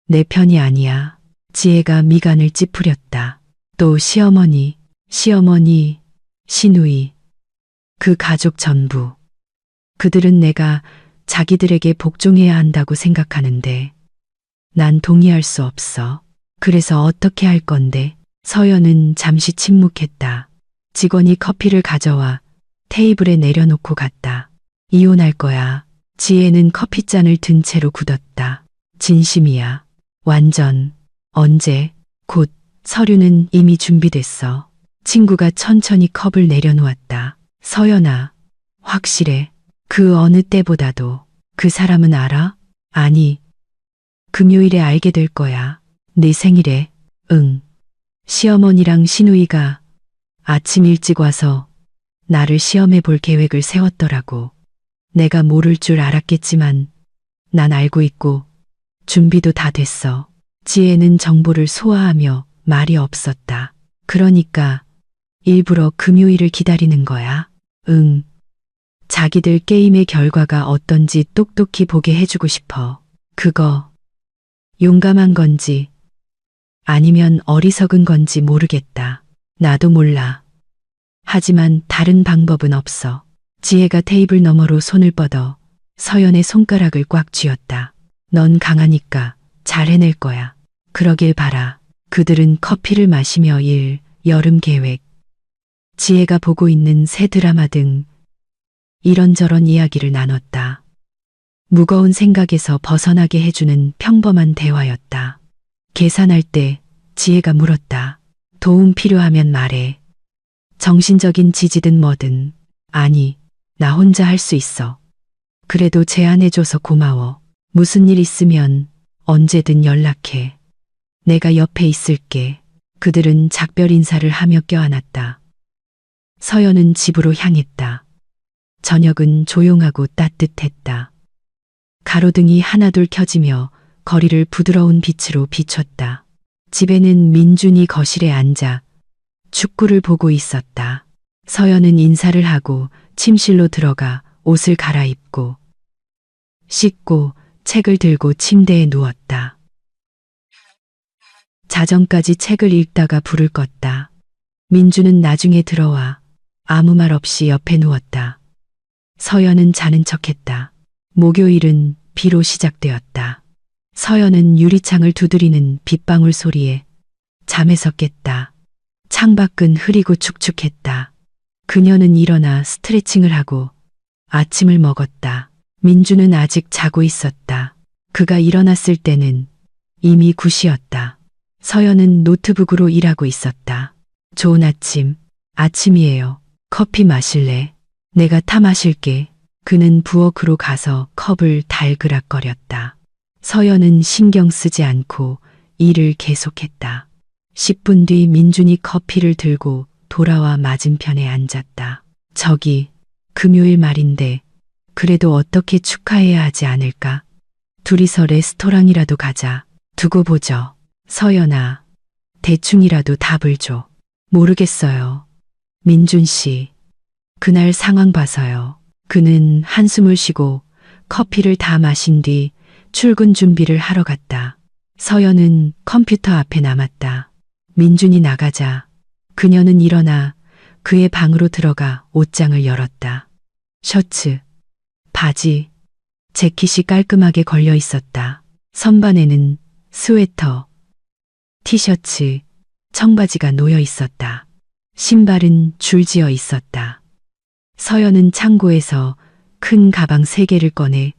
내 편이 아니야. 지혜가 미간을 찌푸렸다. 또 시어머니, 시누이, 그 가족 전부. 그들은 내가 자기들에게 복종해야 한다고 생각하는데 난 동의할 수 없어. 그래서 어떻게 할 건데? 서연은 잠시 침묵했다. 직원이 커피를 가져와 테이블에 내려놓고 갔다. 이혼할 거야. 지혜는 커피잔을 든 채로 굳었다. 진심이야. 완전. 언제? 곧. 서류는 이미 준비됐어. 친구가 천천히 컵을 내려놓았다. 서연아, 확실해. 그 어느 때보다도. 그 사람은 알아? 아니. 금요일에 알게 될 거야. 내 생일에. 응. 시어머니랑 시누이가 아침 일찍 와서 나를 시험해 볼 계획을 세웠더라고. 내가 모를 줄 알았겠지만 난 알고 있고 준비도 다 됐어. 지혜는 정보를 소화하며 말이 없었다. 그러니까 일부러 금요일을 기다리는 거야? 응. 자기들 게임의 결과가 어떤지 똑똑히 보게 해주고 싶어. 그거 용감한 건지 아니면 어리석은 건지 모르겠다. 나도 몰라. 하지만 다른 방법은 없어. 지혜가 테이블 너머로 손을 뻗어 서연의 손가락을 꽉 쥐었다. 넌 강하니까 잘 해낼 거야. 그러길 바라. 그들은 커피를 마시며 여름 계획, 지혜가 보고 있는 새 드라마 등 이런저런 이야기를 나눴다. 무거운 생각에서 벗어나게 해주는 평범한 대화였다. 계산할 때 지혜가 물었다. 도움 필요하면 말해. 정신적인 지지든 뭐든. 아니, 나 혼자 할 수 있어. 그래도 제안해줘서 고마워. 무슨 일 있으면 언제든 연락해. 내가 옆에 있을게. 그들은 작별 인사를 하며 껴안았다. 서연은 집으로 향했다. 저녁은 조용하고 따뜻했다. 가로등이 하나둘 켜지며 거리를 부드러운 빛으로 비췄다. 집에는 민준이 거실에 앉아 축구를 보고 있었다. 서연은 인사를 하고 침실로 들어가 옷을 갈아입고 씻고 책을 들고 침대에 누웠다. 자정까지 책을 읽다가 불을 껐다. 민주는 나중에 들어와 아무 말 없이 옆에 누웠다. 서연은 자는 척했다. 목요일은 비로 시작되었다. 서연은 유리창을 두드리는 빗방울 소리에 잠에서 깼다. 창밖은 흐리고 축축했다. 그녀는 일어나 스트레칭을 하고 아침을 먹었다. 민주는 아직 자고 있었다. 그가 일어났을 때는 이미 9시였다. 서연은 노트북으로 일하고 있었다. 좋은 아침. 아침이에요. 커피 마실래? 내가 타 마실게. 그는 부엌으로 가서 컵을 달그락거렸다. 서연은 신경 쓰지 않고 일을 계속했다. 10분 뒤 민준이 커피를 들고 돌아와 맞은편에 앉았다. 저기, 금요일 말인데 그래도 어떻게 축하해야 하지 않을까? 둘이서 레스토랑이라도 가자. 두고 보죠. 서연아, 대충이라도 답을 줘. 모르겠어요. 민준 씨, 그날 상황 봐서요. 그는 한숨을 쉬고 커피를 다 마신 뒤 출근 준비를 하러 갔다. 서연은 컴퓨터 앞에 남았다. 민준이 나가자 그녀는 일어나 그의 방으로 들어가 옷장을 열었다. 셔츠, 바지, 재킷이 깔끔하게 걸려 있었다. 선반에는 스웨터, 티셔츠, 청바지가 놓여 있었다. 신발은 줄지어 있었다. 서연은 창고에서 큰 가방 3개를 꺼내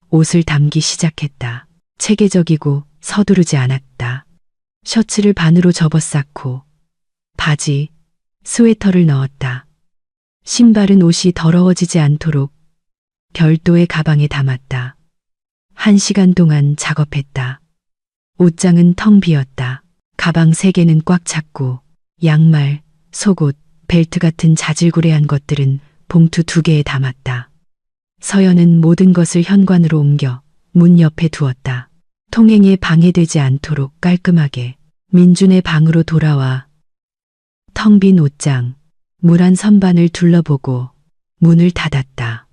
옷을 담기 시작했다. 체계적이고 서두르지 않았다. 셔츠를 반으로 접어 쌓고 바지, 스웨터를 넣었다. 신발은 옷이 더러워지지 않도록 별도의 가방에 담았다. 1시간 동안 작업했다. 옷장은 텅 비었다. 가방 3개는 꽉 찼고 양말, 속옷, 벨트 같은 자질구레한 것들은 봉투 2개에 담았다. 서연은 모든 것을 현관으로 옮겨 문 옆에 두었다. 통행에 방해되지 않도록 깔끔하게. 민준의 방으로 돌아와 텅 빈 옷장, 물한 선반을 둘러보고 문을 닫았다.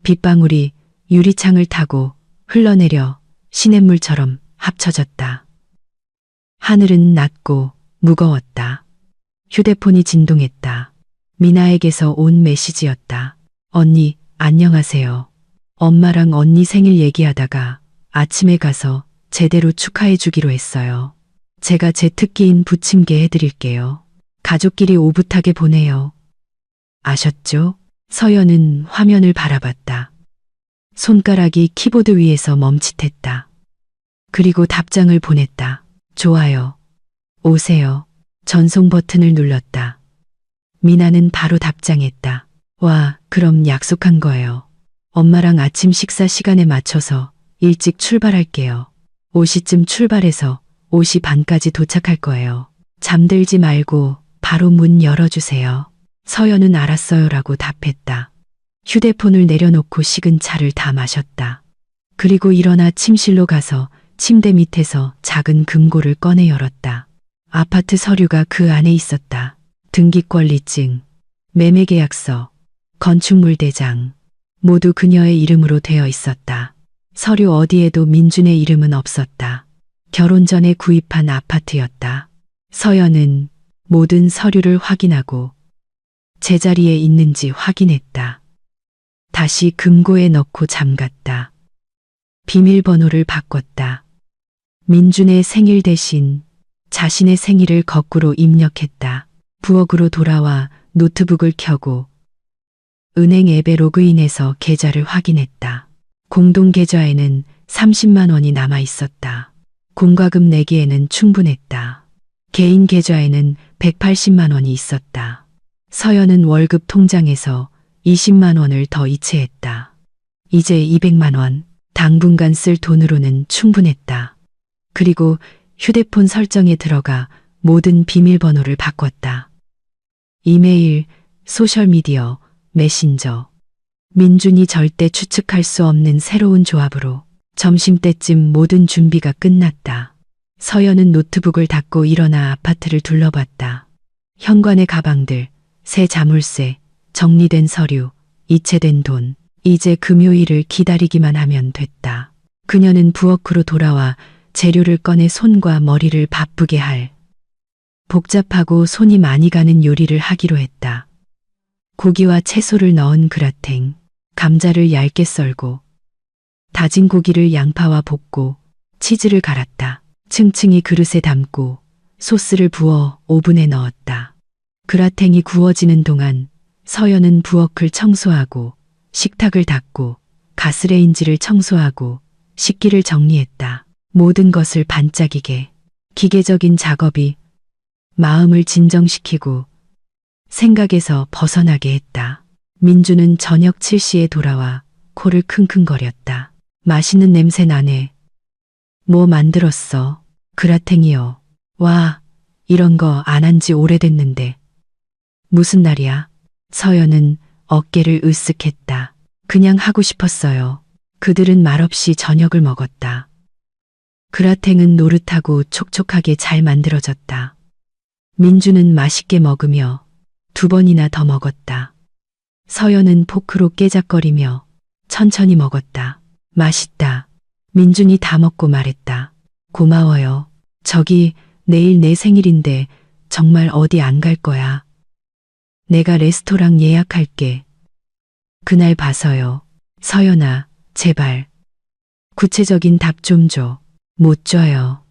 빗방울이 유리창을 타고 흘러내려 시냇물처럼 합쳐졌다. 하늘은 낮고 무거웠다. 휴대폰이 진동했다. 미나에게서 온 메시지였다. 언니, 안녕하세요. 엄마랑 언니 생일 얘기하다가 아침에 가서 제대로 축하해 주기로 했어요. 제가 제 특기인 부침개 해드릴게요. 가족끼리 오붓하게 보내요. 아셨죠? 서연은 화면을 바라봤다. 손가락이 키보드 위에서 멈칫했다. 그리고 답장을 보냈다. 좋아요. 오세요. 전송 버튼을 눌렀다. 미나는 바로 답장했다. 와, 그럼 약속한 거예요. 엄마랑 아침 식사 시간에 맞춰서 일찍 출발할게요. 5시쯤 출발해서 5시 반까지 도착할 거예요. 잠들지 말고 바로 문 열어주세요. 서연은 알았어요라고 답했다. 휴대폰을 내려놓고 식은 차를 다 마셨다. 그리고 일어나 침실로 가서 침대 밑에서 작은 금고를 꺼내 열었다. 아파트 서류가 그 안에 있었다. 등기권리증, 매매계약서, 건축물대장, 모두 그녀의 이름으로 되어 있었다. 서류 어디에도 민준의 이름은 없었다. 결혼 전에 구입한 아파트였다. 서연은 모든 서류를 확인하고 제자리에 있는지 확인했다. 다시 금고에 넣고 잠갔다. 비밀번호를 바꿨다. 민준의 생일 대신 자신의 생일을 거꾸로 입력했다. 부엌으로 돌아와 노트북을 켜고 은행 앱에 로그인해서 계좌를 확인했다. 공동 계좌에는 30만 원이 남아 있었다. 공과금 내기에는 충분했다. 개인 계좌에는 180만 원이 있었다. 서연은 월급 통장에서 20만 원을 더 이체했다. 이제 200만 원, 당분간 쓸 돈으로는 충분했다. 그리고 휴대폰 설정에 들어가 모든 비밀번호를 바꿨다. 이메일, 소셜미디어, 메신저. 민준이 절대 추측할 수 없는 새로운 조합으로 점심때쯤 모든 준비가 끝났다. 서연은 노트북을 닫고 일어나 아파트를 둘러봤다. 현관의 가방들, 새 자물쇠, 정리된 서류, 이체된 돈. 이제 금요일을 기다리기만 하면 됐다. 그녀는 부엌으로 돌아와 재료를 꺼내 손과 머리를 바쁘게 할 복잡하고 손이 많이 가는 요리를 하기로 했다. 고기와 채소를 넣은 그라탱, 감자를 얇게 썰고 다진 고기를 양파와 볶고 치즈를 갈았다. 층층이 그릇에 담고 소스를 부어 오븐에 넣었다. 그라탱이 구워지는 동안 서연은 부엌을 청소하고 식탁을 닦고 가스레인지를 청소하고 식기를 정리했다. 모든 것을 반짝이게. 기계적인 작업이 마음을 진정시키고 생각에서 벗어나게 했다. 민주는 저녁 7시에 돌아와 코를 킁킁거렸다. 맛있는 냄새 나네. 뭐 만들었어? 그라탱이요. 와, 이런 거 안 한 지 오래됐는데. 무슨 날이야? 서연은 어깨를 으쓱했다. 그냥 하고 싶었어요. 그들은 말없이 저녁을 먹었다. 그라탱은 노릇하고 촉촉하게 잘 만들어졌다. 민주는 맛있게 먹으며 2번이나 더 먹었다. 서연은 포크로 깨작거리며 천천히 먹었다. 맛있다. 민준이 다 먹고 말했다. 고마워요. 저기 내일 내 생일인데 정말 어디 안 갈 거야. 내가 레스토랑 예약할게. 그날 봐서요. 서연아, 제발. 구체적인 답 좀 줘. 못 줘요.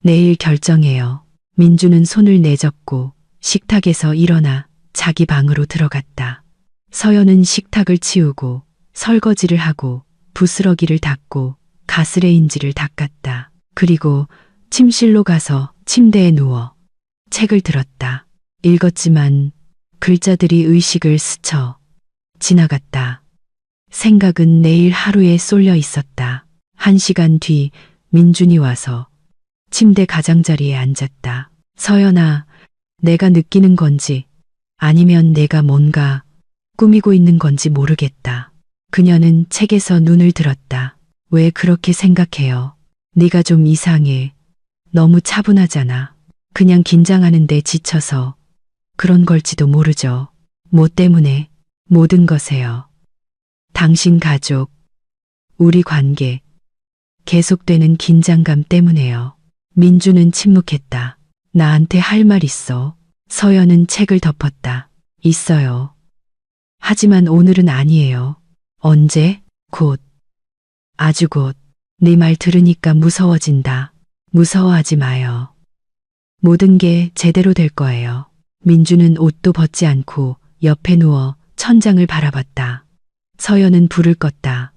내일 결정해요. 민주는 손을 내젓고 식탁에서 일어나 자기 방으로 들어갔다. 서연은 식탁을 치우고 설거지를 하고 부스러기를 닦고 가스레인지를 닦았다. 그리고 침실로 가서 침대에 누워 책을 들었다. 읽었지만 글자들이 의식을 스쳐 지나갔다. 생각은 내일 하루에 쏠려 있었다. 1시간 뒤 민준이 와서 침대 가장자리에 앉았다. 서연아, 내가 느끼는 건지 아니면 내가 뭔가 꾸미고 있는 건지 모르겠다. 그녀는 책에서 눈을 들었다. 왜 그렇게 생각해요? 네가 좀 이상해. 너무 차분하잖아. 그냥 긴장하는데 지쳐서 그런 걸지도 모르죠. 뭐 때문에? 모든 것에요. 당신 가족, 우리 관계, 계속되는 긴장감 때문에요. 민주는 침묵했다. 나한테 할 말 있어. 서연은 책을 덮었다. 있어요. 하지만 오늘은 아니에요. 언제? 곧. 아주 곧. 네 말 들으니까 무서워진다. 무서워하지 마요. 모든 게 제대로 될 거예요. 민주는 옷도 벗지 않고 옆에 누워 천장을 바라봤다. 서연은 불을 껐다.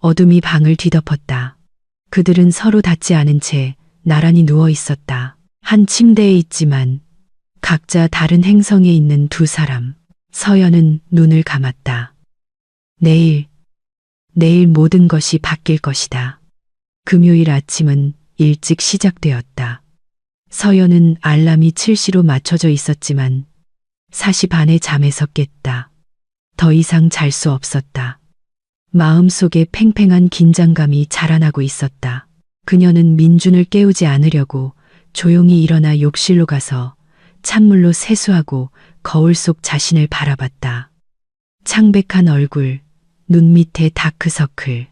어둠이 방을 뒤덮었다. 그들은 서로 닿지 않은 채 나란히 누워 있었다. 한 침대에 있지만 각자 다른 행성에 있는 두 사람. 서연은 눈을 감았다. 내일 모든 것이 바뀔 것이다. 금요일 아침은 일찍 시작되었다. 서연은 알람이 7시로 맞춰져 있었지만 4시 반에 잠에서 깼다. 더 이상 잘 수 없었다. 마음속에 팽팽한 긴장감이 자라나고 있었다. 그녀는 민준을 깨우지 않으려고 조용히 일어나 욕실로 가서 찬물로 세수하고 거울 속 자신을 바라봤다. 창백한 얼굴, 눈 밑에 다크서클,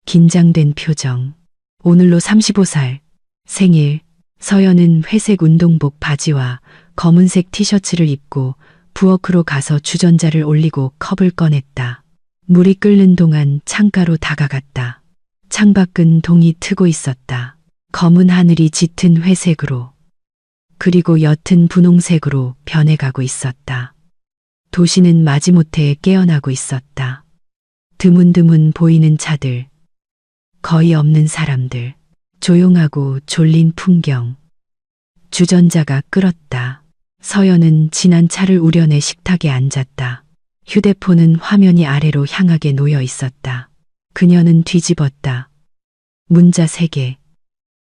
긴장된 표정. 오늘로 35살, 생일. 서연은 회색 운동복 바지와 검은색 티셔츠를 입고 부엌으로 가서 주전자를 올리고 컵을 꺼냈다. 물이 끓는 동안 창가로 다가갔다. 창밖은 동이 트고 있었다. 검은 하늘이 짙은 회색으로 그리고 옅은 분홍색으로 변해가고 있었다. 도시는 마지못해 깨어나고 있었다. 드문드문 보이는 차들, 거의 없는 사람들, 조용하고 졸린 풍경. 주전자가 끓었다. 서연은 지난 차를 우려내 식탁에 앉았다. 휴대폰은 화면이 아래로 향하게 놓여 있었다. 그녀는 뒤집었다. 문자 3개.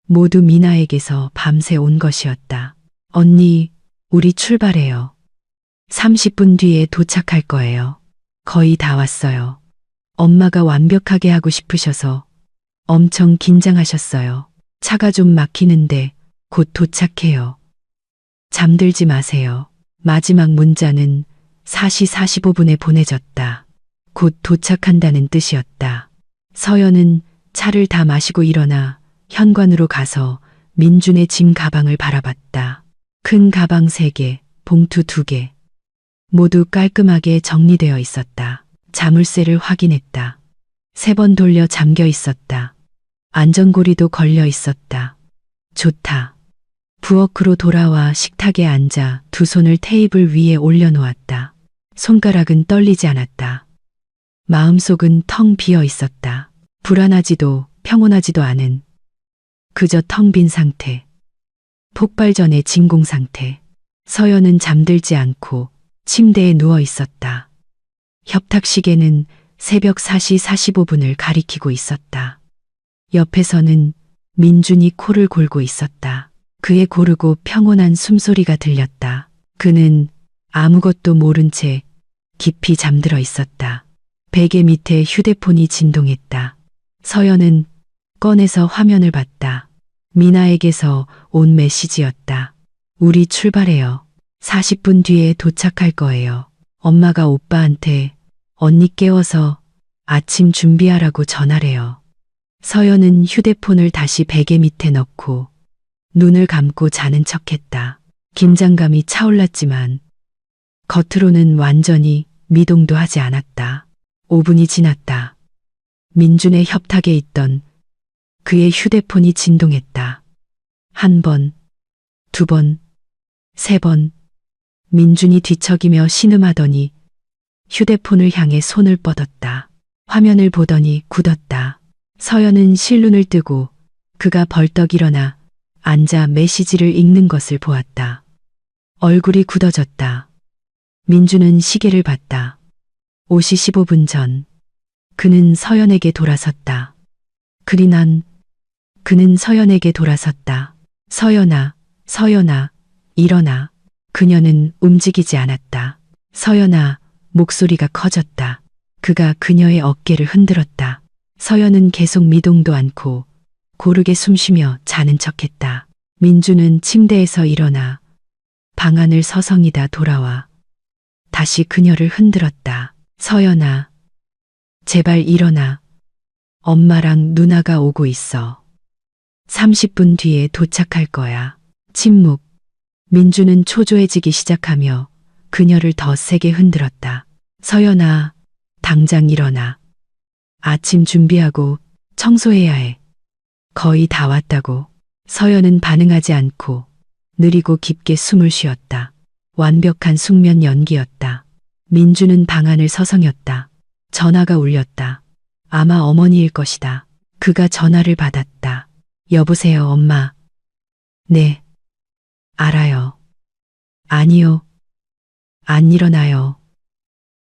모두 미나에게서 밤새 온 것이었다. 언니, 우리 출발해요. 30분 뒤에 도착할 거예요. 거의 다 왔어요. 엄마가 완벽하게 하고 싶으셔서 엄청 긴장하셨어요. 차가 좀 막히는데 곧 도착해요. 잠들지 마세요. 마지막 문자는 4시 45분에 보내졌다. 곧 도착한다는 뜻이었다. 서연은 차를 다 마시고 일어나 현관으로 가서 민준의 짐 가방을 바라봤다. 큰 가방 3개, 봉투 2개. 모두 깔끔하게 정리되어 있었다. 자물쇠를 확인했다. 3번 돌려 잠겨 있었다. 안전고리도 걸려 있었다. 좋다. 부엌으로 돌아와 식탁에 앉아 두 손을 테이블 위에 올려놓았다. 손가락은 떨리지 않았다. 마음속은 텅 비어 있었다. 불안하지도 평온하지도 않은 그저 텅 빈 상태. 폭발 전의 진공 상태. 서연은 잠들지 않고 침대에 누워 있었다. 협탁시계는 새벽 4시 45분을 가리키고 있었다. 옆에서는 민준이 코를 골고 있었다. 그의 고르고 평온한 숨소리가 들렸다. 그는 아무것도 모른 채 깊이 잠들어 있었다. 베개 밑에 휴대폰이 진동했다. 서연은 꺼내서 화면을 봤다. 미나에게서 온 메시지였다. 우리 출발해요. 40분 뒤에 도착할 거예요. 엄마가 오빠한테 언니 깨워서 아침 준비하라고 전화래요. 서연은 휴대폰을 다시 베개 밑에 넣고 눈을 감고 자는 척했다. 긴장감이 차올랐지만 겉으로는 완전히 미동도 하지 않았다. 5분이 지났다. 민준의 협탁에 있던 그의 휴대폰이 진동했다. 1번, 2번, 3번. 민준이 뒤척이며 신음하더니 휴대폰을 향해 손을 뻗었다. 화면을 보더니 굳었다. 서연은 실눈을 뜨고 그가 벌떡 일어나 앉아 메시지를 읽는 것을 보았다. 얼굴이 굳어졌다. 민준은 시계를 봤다. 5시 15분 전. 그는 서연에게 돌아섰다. 그는 서연에게 돌아섰다. 서연아, 서연아, 일어나. 그녀는 움직이지 않았다. 서연아, 목소리가 커졌다. 그가 그녀의 어깨를 흔들었다. 서연은 계속 미동도 않고 고르게 숨쉬며 자는 척했다. 민주는 침대에서 일어나 방 안을 서성이다 돌아와 다시 그녀를 흔들었다. 서연아, 제발 일어나. 엄마랑 누나가 오고 있어. 30분 뒤에 도착할 거야. 침묵. 민주는 초조해지기 시작하며 그녀를 더 세게 흔들었다. 서연아, 당장 일어나. 아침 준비하고 청소해야 해. 거의 다 왔다고. 서연은 반응하지 않고 느리고 깊게 숨을 쉬었다. 완벽한 숙면 연기였다. 민주는 방 안을 서성였다. 전화가 울렸다. 아마 어머니일 것이다. 그가 전화를 받았다. 여보세요, 엄마. 네. 알아요. 아니요. 안 일어나요.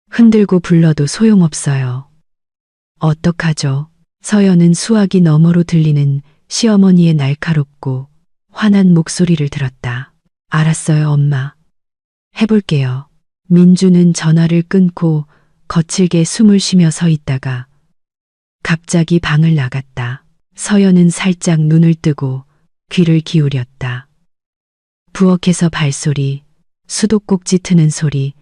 흔들고 불러도 소용없어요. 어떡하죠? 서연은 수화기 너머로 들리는 시어머니의 날카롭고 화난 목소리를 들었다. 알았어요, 엄마. 해볼게요. 민주는 전화를 끊고 거칠게 숨을 쉬며 서 있다가 갑자기 방을 나갔다. 서연은 살짝 눈을 뜨고 귀를 기울였다. 부엌에서 발소리, 수도꼭지 트는 소리,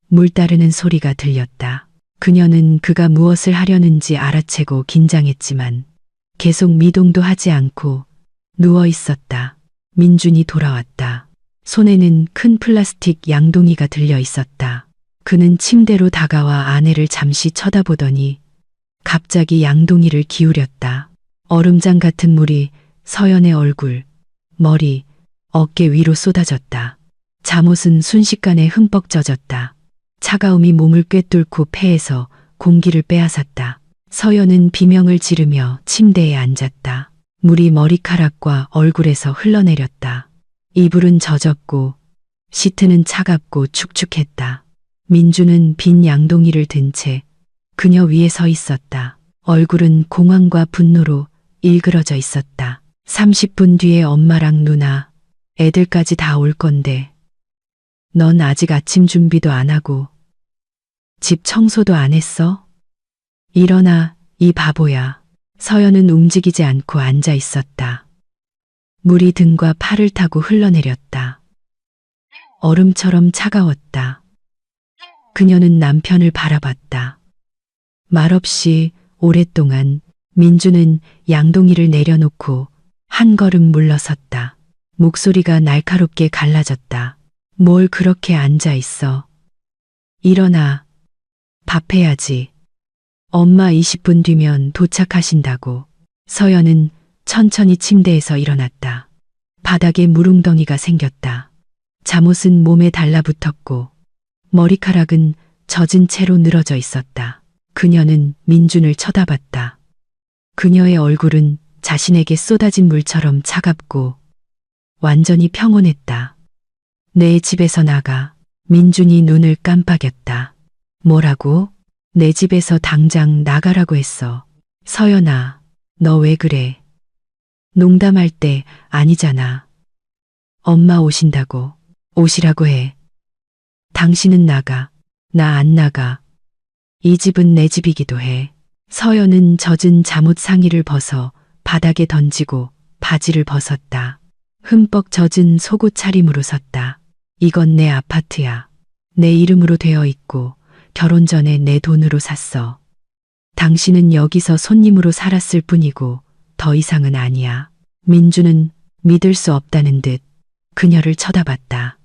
물 따르는 소리가 들렸다. 그녀는 그가 무엇을 하려는지 알아채고 긴장했지만 계속 미동도 하지 않고 누워 있었다. 민준이 돌아왔다. 손에는 큰 플라스틱 양동이가 들려 있었다. 그는 침대로 다가와 아내를 잠시 쳐다보더니 갑자기 양동이를 기울였다. 얼음장 같은 물이 서연의 얼굴, 머리, 어깨 위로 쏟아졌다. 잠옷은 순식간에 흠뻑 젖었다. 차가움이 몸을 꿰뚫고 폐에서 공기를 빼앗았다. 서연은 비명을 지르며 침대에 앉았다. 물이 머리카락과 얼굴에서 흘러내렸다. 이불은 젖었고 시트는 차갑고 축축했다. 민주는 빈 양동이를 든 채 그녀 위에 서 있었다. 얼굴은 공황과 분노로 일그러져 있었다. 30분 뒤에 엄마랑 누나, 애들까지 다 올 건데 넌 아직 아침 준비도 안 하고 집 청소도 안 했어? 일어나, 이 바보야. 서연은 움직이지 않고 앉아 있었다. 물이 등과 팔을 타고 흘러내렸다. 얼음처럼 차가웠다. 그녀는 남편을 바라봤다. 말없이 오랫동안 민주는 양동이를 내려놓고 한 걸음 물러섰다. 목소리가 날카롭게 갈라졌다. 뭘 그렇게 앉아 있어? 일어나. 밥 해야지. 엄마 20분 뒤면 도착하신다고. 서연은 천천히 침대에서 일어났다. 바닥에 물웅덩이가 생겼다. 잠옷은 몸에 달라붙었고 머리카락은 젖은 채로 늘어져 있었다. 그녀는 민준을 쳐다봤다. 그녀의 얼굴은 자신에게 쏟아진 물처럼 차갑고 완전히 평온했다. 내 집에서 나가. 민준이 눈을 깜빡였다. 뭐라고? 내 집에서 당장 나가라고 했어. 서연아, 너 왜 그래? 농담할 때 아니잖아. 엄마 오신다고. 오시라고 해. 당신은 나가. 나 안 나가. 이 집은 내 집이기도 해. 서연은 젖은 잠옷 상의를 벗어 바닥에 던지고 바지를 벗었다. 흠뻑 젖은 속옷 차림으로 섰다. 이건 내 아파트야. 내 이름으로 되어 있고 결혼 전에 내 돈으로 샀어. 당신은 여기서 손님으로 살았을 뿐이고 더 이상은 아니야. 민주는 믿을 수 없다는 듯 그녀를 쳐다봤다.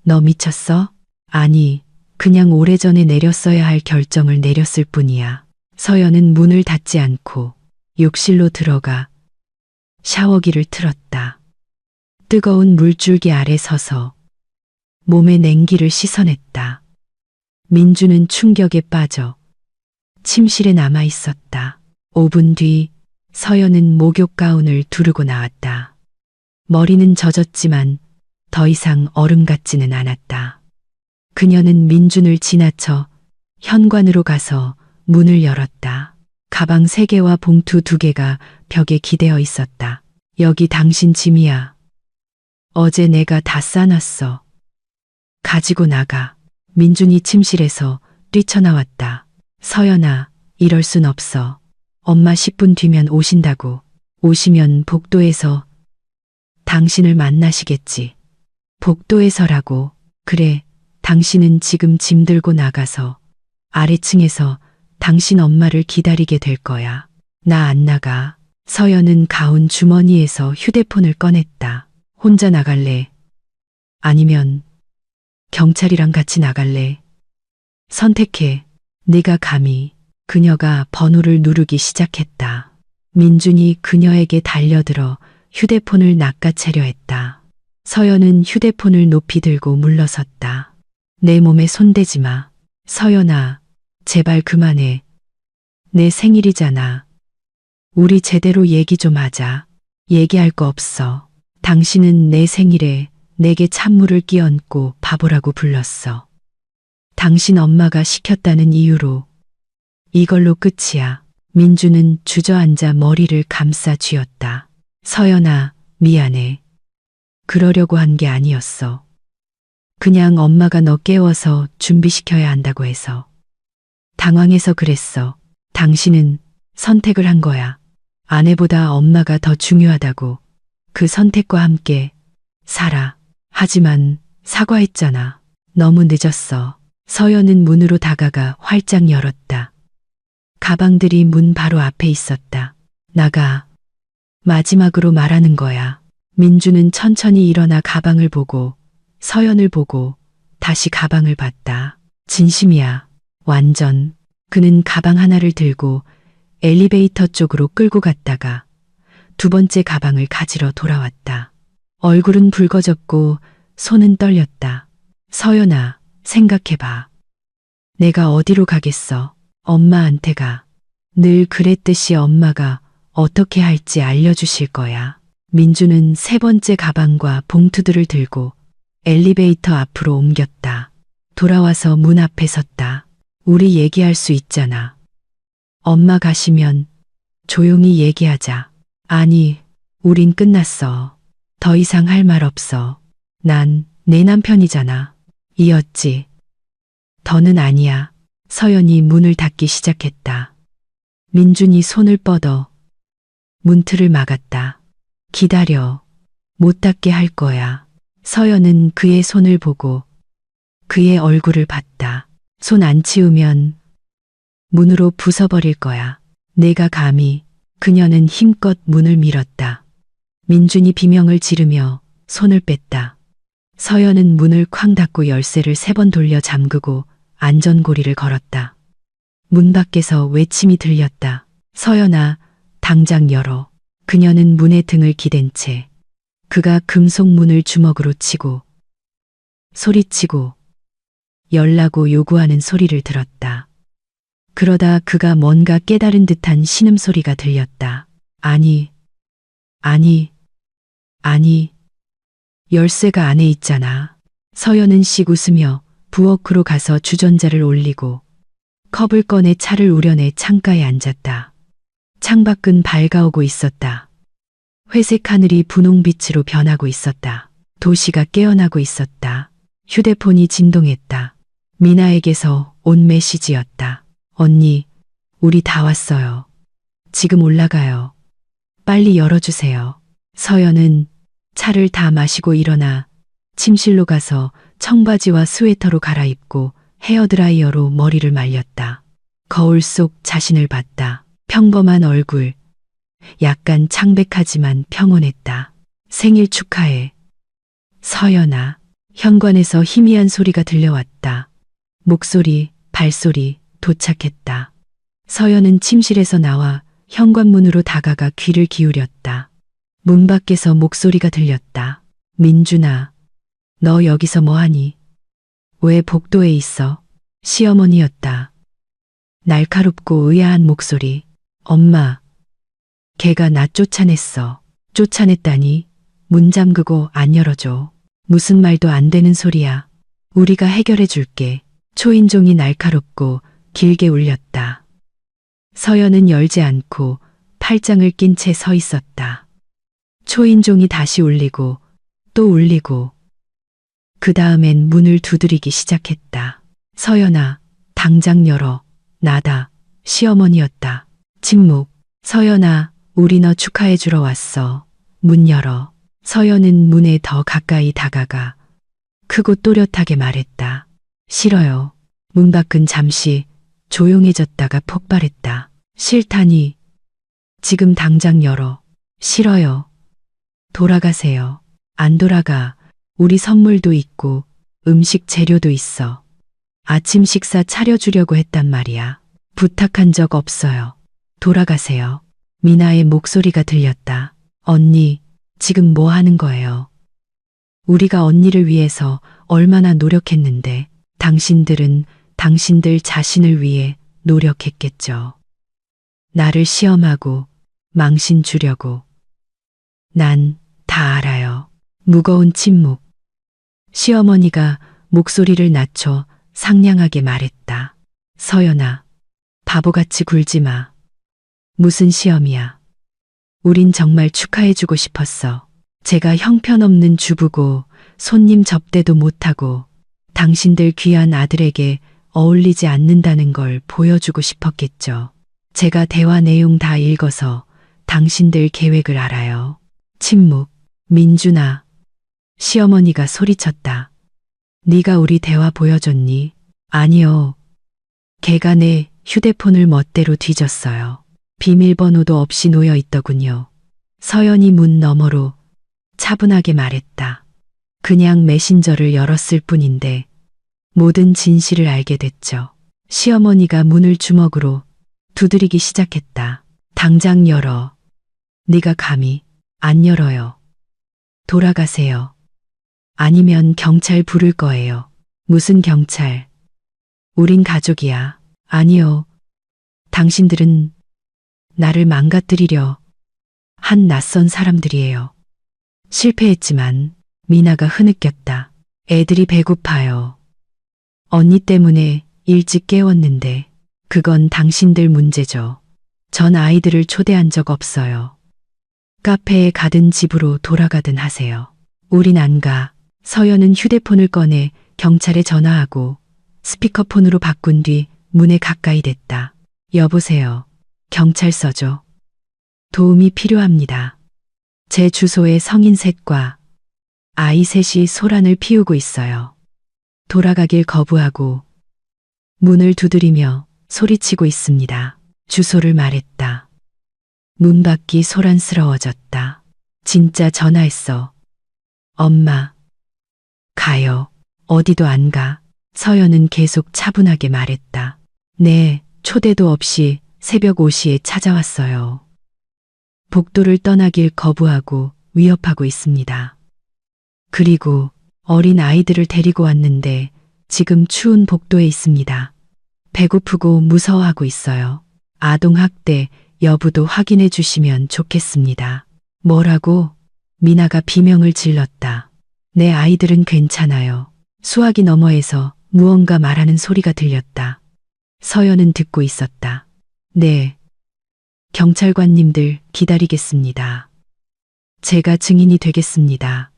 너 미쳤어? 아니, 그냥 오래전에 내렸어야 할 결정을 내렸을 뿐이야. 서연은 문을 닫지 않고 욕실로 들어가 샤워기를 틀었다. 뜨거운 물줄기 아래 서서 몸의 냉기를 씻어냈다. 민주는 충격에 빠져 침실에 남아 있었다. 5분 뒤 서연은 목욕 가운을 두르고 나왔다. 머리는 젖었지만 더 이상 얼음 같지는 않았다. 그녀는 민준을 지나쳐 현관으로 가서 문을 열었다. 가방 3개와 봉투 2개가 벽에 기대어 있었다. 여기 당신 짐이야. 어제 내가 다 싸놨어. 가지고 나가. 민준이 침실에서 뛰쳐나왔다. 서연아, 이럴 순 없어. 엄마 10분 뒤면 오신다고. 오시면 복도에서 당신을 만나시겠지. 복도에서라고. 그래, 당신은 지금 짐 들고 나가서 아래층에서 당신 엄마를 기다리게 될 거야. 나 안 나가. 서연은 가운 주머니에서 휴대폰을 꺼냈다. 혼자 나갈래? 아니면 경찰이랑 같이 나갈래? 선택해. 네가 감히. 그녀가 번호를 누르기 시작했다. 민준이 그녀에게 달려들어 휴대폰을 낚아채려 했다. 서연은 휴대폰을 높이 들고 물러섰다. 내 몸에 손대지 마. 서연아, 제발 그만해. 내 생일이잖아. 우리 제대로 얘기 좀 하자. 얘기할 거 없어. 당신은 내 생일에 내게 찬물을 끼얹고 바보라고 불렀어. 당신 엄마가 시켰다는 이유로. 이걸로 끝이야. 민주는 주저앉아 머리를 감싸 쥐었다. 서연아, 미안해. 그러려고 한 게 아니었어. 그냥 엄마가 너 깨워서 준비시켜야 한다고 해서. 당황해서 그랬어. 당신은 선택을 한 거야. 아내보다 엄마가 더 중요하다고. 그 선택과 함께 살아. 하지만 사과했잖아. 너무 늦었어. 서연은 문으로 다가가 활짝 열었다. 가방들이 문 바로 앞에 있었다. 나가. 마지막으로 말하는 거야. 민주는 천천히 일어나 가방을 보고 서연을 보고 다시 가방을 봤다. 진심이야. 완전. 그는 가방 하나를 들고 엘리베이터 쪽으로 끌고 갔다가 두 번째 가방을 가지러 돌아왔다. 얼굴은 붉어졌고 손은 떨렸다. 서연아, 생각해봐. 내가 어디로 가겠어? 엄마한테 가. 늘 그랬듯이 엄마가 어떻게 할지 알려주실 거야. 민주는 세 번째 가방과 봉투들을 들고 엘리베이터 앞으로 옮겼다. 돌아와서 문 앞에 섰다. 우리 얘기할 수 있잖아. 엄마 가시면 조용히 얘기하자. 아니, 우린 끝났어. 더 이상 할 말 없어. 난 내 남편이잖아. 이었지. 더는 아니야. 서연이 문을 닫기 시작했다. 민준이 손을 뻗어 문틀을 막았다. 기다려. 못 닫게 할 거야. 서연은 그의 손을 보고 그의 얼굴을 봤다. 손 안 치우면 문으로 부숴버릴 거야. 내가 감히. 그녀는 힘껏 문을 밀었다. 민준이 비명을 지르며 손을 뺐다. 서연은 문을 쾅 닫고 열쇠를 3번 돌려 잠그고 안전고리를 걸었다. 문 밖에서 외침이 들렸다. 서연아, 당장 열어. 그녀는 문에 등을 기댄 채 그가 금속 문을 주먹으로 치고 소리치고 열라고 요구하는 소리를 들었다. 그러다 그가 뭔가 깨달은 듯한 신음소리가 들렸다. 아니, 열쇠가 안에 있잖아. 서연은 씩 웃으며 부엌으로 가서 주전자를 올리고 컵을 꺼내 차를 우려내 창가에 앉았다. 창밖은 밝아오고 있었다. 회색 하늘이 분홍빛으로 변하고 있었다. 도시가 깨어나고 있었다. 휴대폰이 진동했다. 미나에게서 온 메시지였다. 언니, 우리 다 왔어요. 지금 올라가요. 빨리 열어주세요. 서연은 차를 다 마시고 일어나 침실로 가서 청바지와 스웨터로 갈아입고 헤어드라이어로 머리를 말렸다. 거울 속 자신을 봤다. 평범한 얼굴. 약간 창백하지만 평온했다. 생일 축하해. 서연아. 현관에서 희미한 소리가 들려왔다. 목소리, 발소리, 도착했다. 서연은 침실에서 나와 현관문으로 다가가 귀를 기울였다. 문 밖에서 목소리가 들렸다. 민준아, 너 여기서 뭐하니? 왜 복도에 있어? 시어머니였다. 날카롭고 의아한 목소리. 엄마, 걔가 나 쫓아냈어. 쫓아냈다니? 문 잠그고 안 열어줘. 무슨 말도 안 되는 소리야. 우리가 해결해 줄게. 초인종이 날카롭고 길게 울렸다. 서연은 열지 않고 팔짱을 낀 채 서 있었다. 초인종이 다시 울리고 또 울리고 그 다음엔 문을 두드리기 시작했다. 서연아, 당장 열어. 나다. 시어머니였다. 침묵. 서연아, 우리 너 축하해 주러 왔어. 문 열어. 서연은 문에 더 가까이 다가가 크고 또렷하게 말했다. 싫어요. 문 밖은 잠시 조용해졌다가 폭발했다. 싫다니. 지금 당장 열어. 싫어요. 돌아가세요. 안 돌아가. 우리 선물도 있고 음식 재료도 있어. 아침 식사 차려주려고 했단 말이야. 부탁한 적 없어요. 돌아가세요. 미나의 목소리가 들렸다. 언니, 지금 뭐 하는 거예요? 우리가 언니를 위해서 얼마나 노력했는데 당신들은 당신들 자신을 위해 노력했겠죠. 나를 시험하고 망신 주려고. 난 다 알아요. 무거운 침묵. 시어머니가 목소리를 낮춰 상냥하게 말했다. 서연아, 바보같이 굴지 마. 무슨 시험이야. 우린 정말 축하해주고 싶었어. 제가 형편없는 주부고 손님 접대도 못하고 당신들 귀한 아들에게 어울리지 않는다는 걸 보여주고 싶었겠죠. 제가 대화 내용 다 읽어서 당신들 계획을 알아요. 침묵. 민준아. 시어머니가 소리쳤다. 네가 우리 대화 보여줬니? 아니요. 걔가 내 휴대폰을 멋대로 뒤졌어요. 비밀번호도 없이 놓여 있더군요. 서연이 문 너머로 차분하게 말했다. 그냥 메신저를 열었을 뿐인데 모든 진실을 알게 됐죠. 시어머니가 문을 주먹으로 두드리기 시작했다. 당장 열어. 네가 감히. 안 열어요. 돌아가세요. 아니면 경찰 부를 거예요. 무슨 경찰? 우린 가족이야. 아니요. 당신들은 나를 망가뜨리려 한 낯선 사람들이에요. 실패했지만 미나가 흐느꼈다. 애들이 배고파요. 언니 때문에 일찍 깨웠는데 그건 당신들 문제죠. 전 아이들을 초대한 적 없어요. 카페에 가든 집으로 돌아가든 하세요. 우린 안 가. 서연은 휴대폰을 꺼내 경찰에 전화하고 스피커폰으로 바꾼 뒤 문에 가까이 댔다. 여보세요. 경찰서죠. 도움이 필요합니다. 제 주소에 성인 셋과 아이 셋이 소란을 피우고 있어요. 돌아가길 거부하고 문을 두드리며 소리치고 있습니다. 주소를 말했다. 문 밖이 소란스러워졌다. 진짜 전화했어. 엄마. 가요. 어디도 안 가. 서연은 계속 차분하게 말했다. 네, 초대도 없이 새벽 5시에 찾아왔어요. 복도를 떠나길 거부하고 위협하고 있습니다. 그리고 어린 아이들을 데리고 왔는데 지금 추운 복도에 있습니다. 배고프고 무서워하고 있어요. 아동학대 여부도 확인해 주시면 좋겠습니다. 뭐라고? 미나가 비명을 질렀다. 내 아이들은 괜찮아요. 수화기 너머에서 무언가 말하는 소리가 들렸다. 서연은 듣고 있었다. 네. 경찰관님들 기다리겠습니다. 제가 증인이 되겠습니다.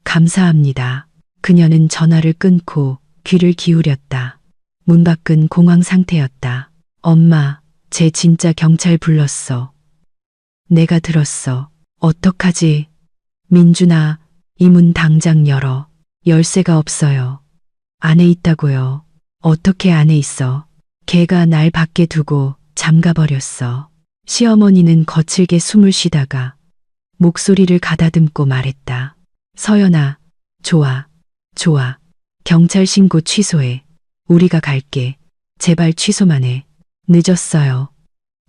감사합니다. 그녀는 전화를 끊고 귀를 기울였다. 문 밖은 공황 상태였다. 엄마, 쟤 진짜 경찰 불렀어. 내가 들었어. 어떡하지? 민준아, 이 문 당장 열어. 열쇠가 없어요. 안에 있다고요. 어떻게 안에 있어? 걔가 날 밖에 두고 잠가버렸어. 시어머니는 거칠게 숨을 쉬다가 목소리를 가다듬고 말했다. 서연아, 좋아, 좋아. 경찰 신고 취소해. 우리가 갈게. 제발 취소만 해. 늦었어요.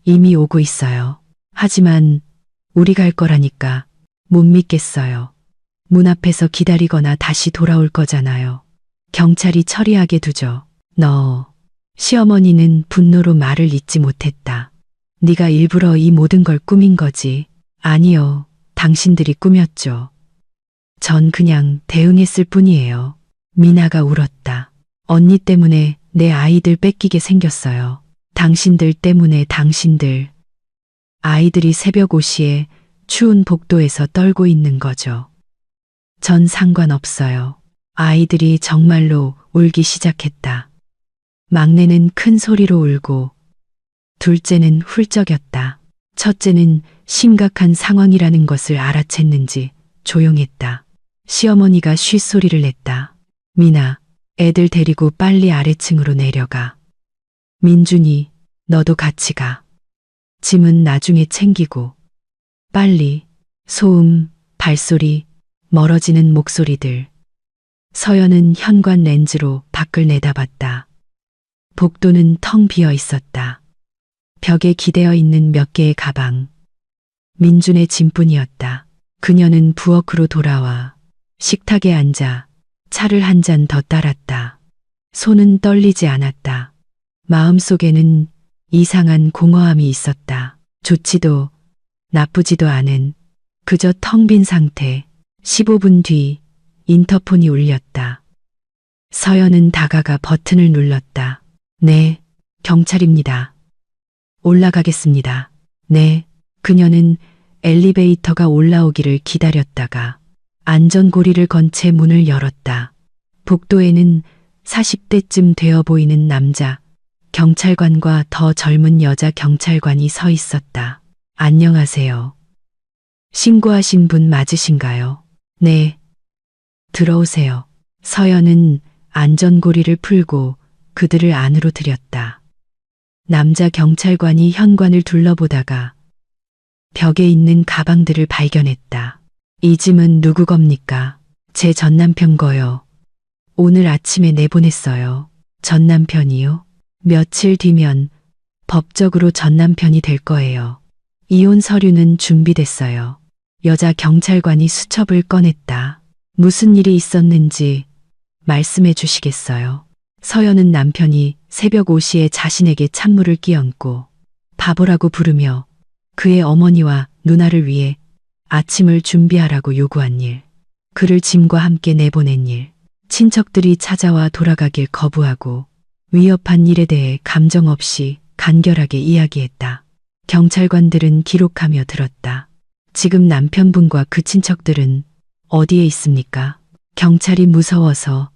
이미 오고 있어요. 하지만 우리 갈 거라니까 못 믿겠어요. 문 앞에서 기다리거나 다시 돌아올 거잖아요. 경찰이 처리하게 두죠. 너. 시어머니는 분노로 말을 잇지 못했다. 네가 일부러 이 모든 걸 꾸민 거지. 아니요. 당신들이 꾸몄죠. 전 그냥 대응했을 뿐이에요. 미나가 울었다. 언니 때문에 내 아이들 뺏기게 생겼어요. 당신들 때문에 당신들. 아이들이 새벽 5시에 추운 복도에서 떨고 있는 거죠. 전 상관없어요. 아이들이 정말로 울기 시작했다. 막내는 큰 소리로 울고 둘째는 훌쩍였다. 첫째는 심각한 상황이라는 것을 알아챘는지 조용했다. 시어머니가 쉿소리를 냈다. 미나, 애들 데리고 빨리 아래층으로 내려가. 민준이, 너도 같이 가. 짐은 나중에 챙기고. 빨리. 소음, 발소리, 멀어지는 목소리들. 서연은 현관 렌즈로 밖을 내다봤다. 복도는 텅 비어 있었다. 벽에 기대어 있는 몇 개의 가방. 민준의 짐뿐이었다. 그녀는 부엌으로 돌아와 식탁에 앉아 차를 한 잔 더 따랐다. 손은 떨리지 않았다. 마음속에는 이상한 공허함이 있었다. 좋지도 나쁘지도 않은 그저 텅 빈 상태. 15분 뒤 인터폰이 울렸다. 서연은 다가가 버튼을 눌렀다. 네, 경찰입니다. 올라가겠습니다. 네. 그녀는 엘리베이터가 올라오기를 기다렸다가 안전고리를 건 채 문을 열었다. 복도에는 40대쯤 되어 보이는 남자 경찰관과 더 젊은 여자 경찰관이 서 있었다. 안녕하세요. 신고하신 분 맞으신가요? 네. 들어오세요. 서연은 안전고리를 풀고 그들을 안으로 들였다. 남자 경찰관이 현관을 둘러보다가 벽에 있는 가방들을 발견했다. 이 짐은 누구 겁니까? 제 전남편 거요. 오늘 아침에 내보냈어요. 전남편이요? 며칠 뒤면 법적으로 전남편이 될 거예요. 이혼 서류는 준비됐어요. 여자 경찰관이 수첩을 꺼냈다. 무슨 일이 있었는지 말씀해 주시겠어요? 서연은 남편이 새벽 5시에 자신에게 찬물을 끼얹고 바보라고 부르며 그의 어머니와 누나를 위해 아침을 준비하라고 요구한 일, 그를 짐과 함께 내보낸 일, 친척들이 찾아와 돌아가길 거부하고 위협한 일에 대해 감정 없이 간결하게 이야기했다. 경찰관들은 기록하며 들었다. 지금 남편분과 그 친척들은 어디에 있습니까? 경찰이 무서워서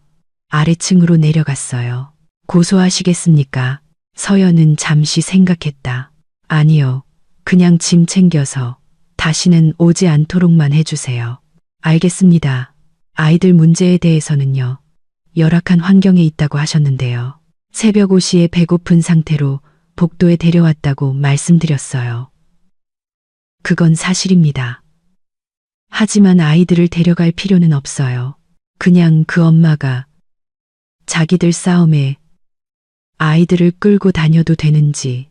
아래층으로 내려갔어요. 고소하시겠습니까? 서연은 잠시 생각했다. 아니요. 그냥 짐 챙겨서 다시는 오지 않도록만 해주세요. 알겠습니다. 아이들 문제에 대해서는요. 열악한 환경에 있다고 하셨는데요. 새벽 5시에 배고픈 상태로 복도에 데려왔다고 말씀드렸어요. 그건 사실입니다. 하지만 아이들을 데려갈 필요는 없어요. 그냥 그 엄마가 자기들 싸움에 아이들을 끌고 다녀도 되는지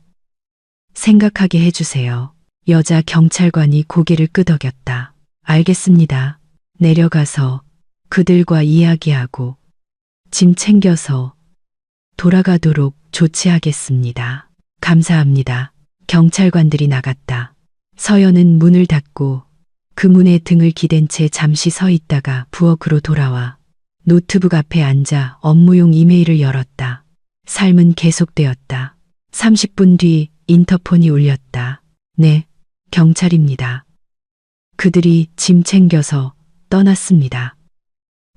생각하게 해주세요. 여자 경찰관이 고개를 끄덕였다. 알겠습니다. 내려가서 그들과 이야기하고 짐 챙겨서 돌아가도록 조치하겠습니다. 감사합니다. 경찰관들이 나갔다. 서연은 문을 닫고 그 문에 등을 기댄 채 잠시 서 있다가 부엌으로 돌아와 노트북 앞에 앉아 업무용 이메일을 열었다. 삶은 계속되었다. 30분 뒤 인터폰이 울렸다. 네, 경찰입니다. 그들이 짐 챙겨서 떠났습니다.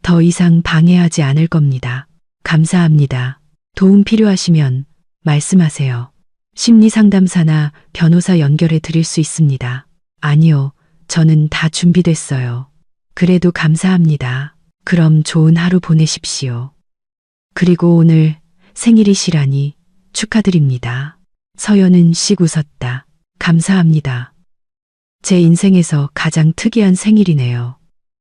더 이상 방해하지 않을 겁니다. 감사합니다. 도움 필요하시면 말씀하세요. 심리상담사나 변호사 연결해 드릴 수 있습니다. 아니요, 저는 다 준비됐어요. 그래도 감사합니다. 그럼 좋은 하루 보내십시오. 그리고 오늘 생일이시라니 축하드립니다. 서연은 씩 웃었다. 감사합니다. 제 인생에서 가장 특이한 생일이네요.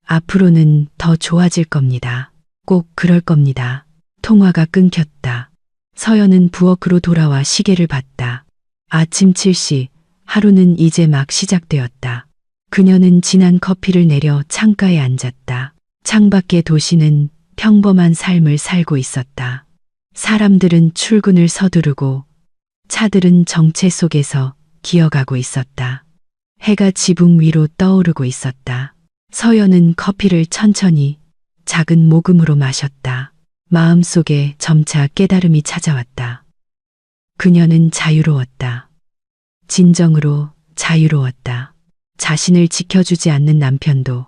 앞으로는 더 좋아질 겁니다. 꼭 그럴 겁니다. 통화가 끊겼다. 서연은 부엌으로 돌아와 시계를 봤다. 아침 7시, 하루는 이제 막 시작되었다. 그녀는 진한 커피를 내려 창가에 앉았다. 창밖의 도시는 평범한 삶을 살고 있었다. 사람들은 출근을 서두르고 차들은 정체 속에서 기어가고 있었다. 해가 지붕 위로 떠오르고 있었다. 서연은 커피를 천천히 작은 모금으로 마셨다. 마음속에 점차 깨달음이 찾아왔다. 그녀는 자유로웠다. 진정으로 자유로웠다. 자신을 지켜주지 않는 남편도,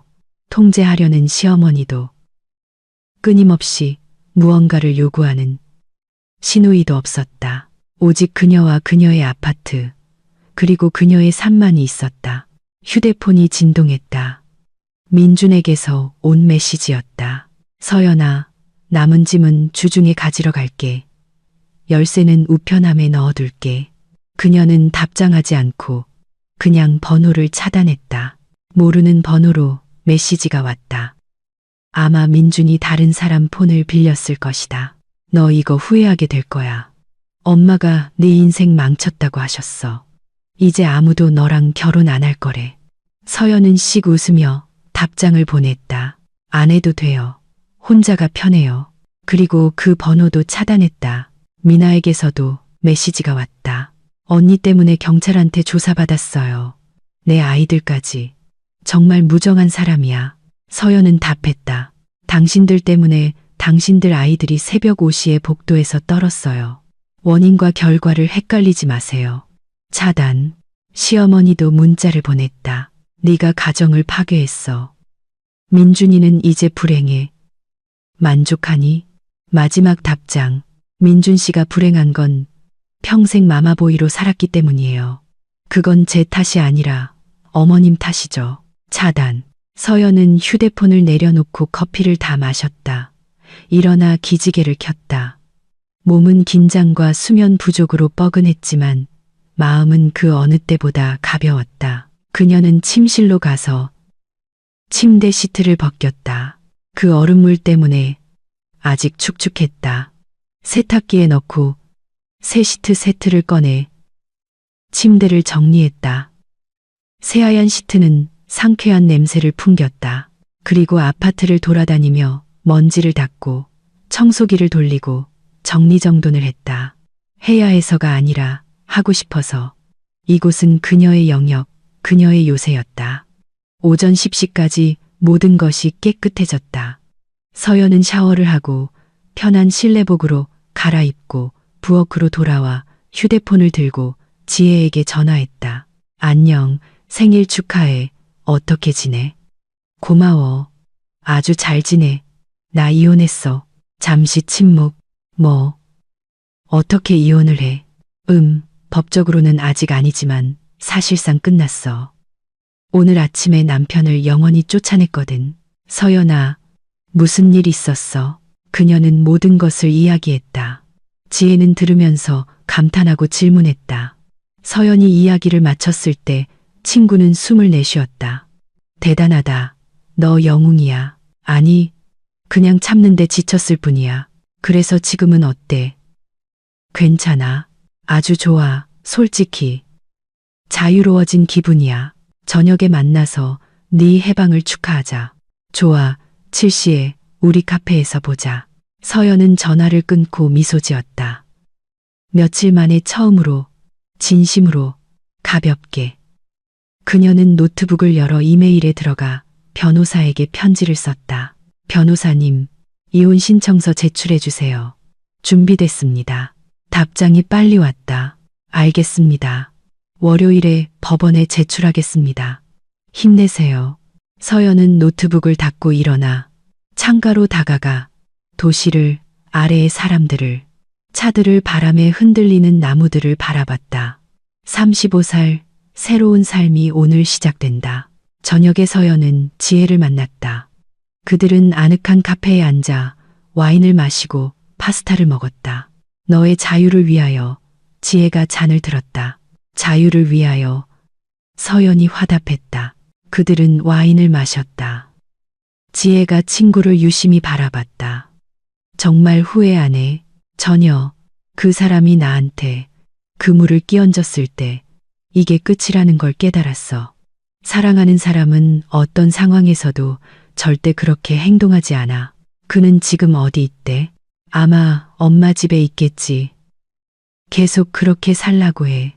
통제하려는 시어머니도, 끊임없이 무언가를 요구하는 시누이도 없었다. 오직 그녀와 그녀의 아파트, 그리고 그녀의 산만이 있었다. 휴대폰이 진동했다. 민준에게서 온 메시지였다. 서연아, 남은 짐은 주중에 가지러 갈게. 열쇠는 우편함에 넣어둘게. 그녀는 답장하지 않고 그냥 번호를 차단했다. 모르는 번호로 메시지가 왔다. 아마 민준이 다른 사람 폰을 빌렸을 것이다. 너 이거 후회하게 될 거야. 엄마가 네 인생 망쳤다고 하셨어. 이제 아무도 너랑 결혼 안 할 거래. 서연은 씩 웃으며 답장을 보냈다. 안 해도 돼요. 혼자가 편해요. 그리고 그 번호도 차단했다. 미나에게서도 메시지가 왔다. 언니 때문에 경찰한테 조사받았어요. 내 아이들까지. 정말 무정한 사람이야. 서연은 답했다. 당신들 때문에 당신들 아이들이 새벽 5시에 복도에서 떨었어요. 원인과 결과를 헷갈리지 마세요. 차단. 시어머니도 문자를 보냈다. 네가 가정을 파괴했어. 민준이는 이제 불행해. 만족하니? 마지막 답장. 민준 씨가 불행한 건 평생 마마보이로 살았기 때문이에요. 그건 제 탓이 아니라 어머님 탓이죠. 차단. 서연은 휴대폰을 내려놓고 커피를 다 마셨다. 일어나 기지개를 켰다. 몸은 긴장과 수면 부족으로 뻐근했지만 마음은 그 어느 때보다 가벼웠다. 그녀는 침실로 가서 침대 시트를 벗겼다. 그 얼음물 때문에 아직 축축했다. 세탁기에 넣고 새 시트 세트를 꺼내 침대를 정리했다. 새하얀 시트는 상쾌한 냄새를 풍겼다. 그리고 아파트를 돌아다니며 먼지를 닦고 청소기를 돌리고 정리정돈을 했다. 해야 해서가 아니라 하고 싶어서. 이곳은 그녀의 영역, 그녀의 요새였다. 오전 10시까지 모든 것이 깨끗해졌다. 서연은 샤워를 하고 편한 실내복으로 갈아입고 부엌으로 돌아와 휴대폰을 들고 지혜에게 전화했다. 안녕, 생일 축하해. 어떻게 지내? 고마워. 아주 잘 지내. 나 이혼했어. 잠시 침묵. 뭐? 어떻게 이혼을 해? 법적으로는 아직 아니지만 사실상 끝났어. 오늘 아침에 남편을 영원히 쫓아냈거든. 서연아, 무슨 일 있었어? 그녀는 모든 것을 이야기했다. 지혜는 들으면서 감탄하고 질문했다. 서연이 이야기를 마쳤을 때 친구는 숨을 내쉬었다. 대단하다. 너 영웅이야. 아니, 그냥 참는데 지쳤을 뿐이야. 그래서 지금은 어때? 괜찮아. 아주 좋아. 솔직히. 자유로워진 기분이야. 저녁에 만나서 네 해방을 축하하자. 좋아. 7시에 우리 카페에서 보자. 서연은 전화를 끊고 미소 지었다. 며칠 만에 처음으로, 진심으로, 가볍게. 그녀는 노트북을 열어 이메일에 들어가 변호사에게 편지를 썼다. 변호사님, 이혼 신청서 제출해 주세요. 준비됐습니다. 답장이 빨리 왔다. 알겠습니다. 월요일에 법원에 제출하겠습니다. 힘내세요. 서연은 노트북을 닫고 일어나 창가로 다가가 도시를, 아래의 사람들을, 차들을, 바람에 흔들리는 나무들을 바라봤다. 35살, 새로운 삶이 오늘 시작된다. 저녁에 서연은 지혜를 만났다. 그들은 아늑한 카페에 앉아 와인을 마시고 파스타를 먹었다. 너의 자유를 위하여. 지혜가 잔을 들었다. 자유를 위하여. 서연이 화답했다. 그들은 와인을 마셨다. 지혜가 친구를 유심히 바라봤다. 정말 후회 안 해? 전혀. 그 사람이 나한테 그물을 끼얹었을 때 이게 끝이라는 걸 깨달았어. 사랑하는 사람은 어떤 상황에서도 절대 그렇게 행동하지 않아. 그는 지금 어디 있대? 아마 엄마 집에 있겠지. 계속 그렇게 살라고 해.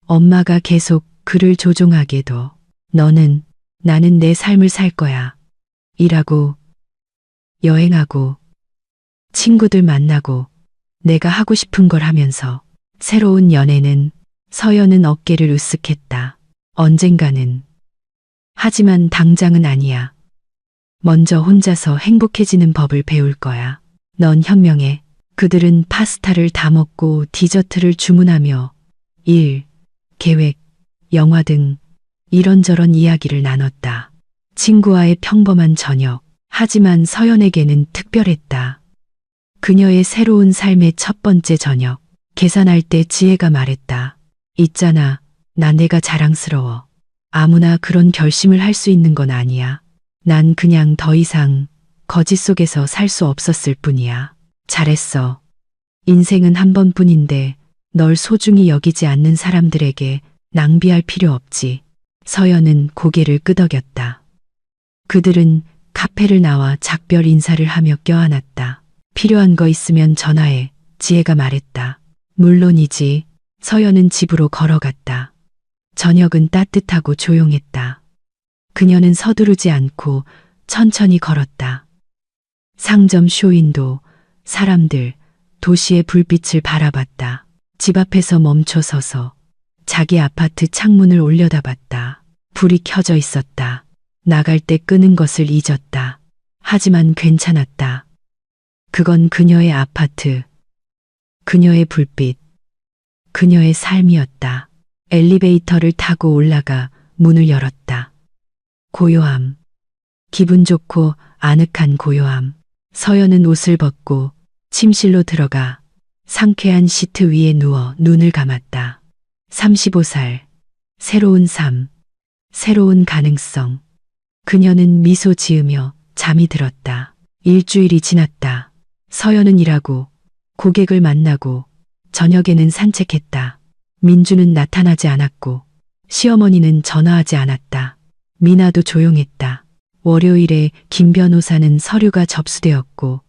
엄마가 계속 그를 조종하게 둬. 나는 내 삶을 살 거야. 일하고, 여행하고, 친구들 만나고, 내가 하고 싶은 걸 하면서. 새로운 연애는. 서연은 어깨를 으쓱했다. 언젠가는. 하지만 당장은 아니야. 먼저 혼자서 행복해지는 법을 배울 거야. 넌 현명해. 그들은 파스타를 다 먹고 디저트를 주문하며 일, 계획, 영화 등 이런저런 이야기를 나눴다. 친구와의 평범한 저녁, 하지만 서연에게는 특별했다. 그녀의 새로운 삶의 첫 번째 저녁, 계산할 때 지혜가 말했다. 있잖아, 나 내가 자랑스러워. 아무나 그런 결심을 할 수 있는 건 아니야. 난 그냥 더 이상 거짓 속에서 살 수 없었을 뿐이야. 잘했어. 인생은 한 번뿐인데 널 소중히 여기지 않는 사람들에게 낭비할 필요 없지. 서연은 고개를 끄덕였다. 그들은 카페를 나와 작별 인사를 하며 껴안았다. 필요한 거 있으면 전화해. 지혜가 말했다. 물론이지. 서연은 집으로 걸어갔다. 저녁은 따뜻하고 조용했다. 그녀는 서두르지 않고 천천히 걸었다. 상점 쇼윈도, 사람들, 도시의 불빛을 바라봤다. 집 앞에서 멈춰 서서 자기 아파트 창문을 올려다봤다. 불이 켜져 있었다. 나갈 때 끄는 것을 잊었다. 하지만 괜찮았다. 그건 그녀의 아파트, 그녀의 불빛, 그녀의 삶이었다. 엘리베이터를 타고 올라가 문을 열었다. 고요함, 기분 좋고 아늑한 고요함. 서연은 옷을 벗고 침실로 들어가 상쾌한 시트 위에 누워 눈을 감았다. 35살, 새로운 삶, 새로운 가능성. 그녀는 미소 지으며 잠이 들었다. 일주일이 지났다. 서연은 일하고 고객을 만나고 저녁에는 산책했다. 민주는 나타나지 않았고 시어머니는 전화하지 않았다. 미나도 조용했다. 월요일에 김 변호사는 서류가 접수되었고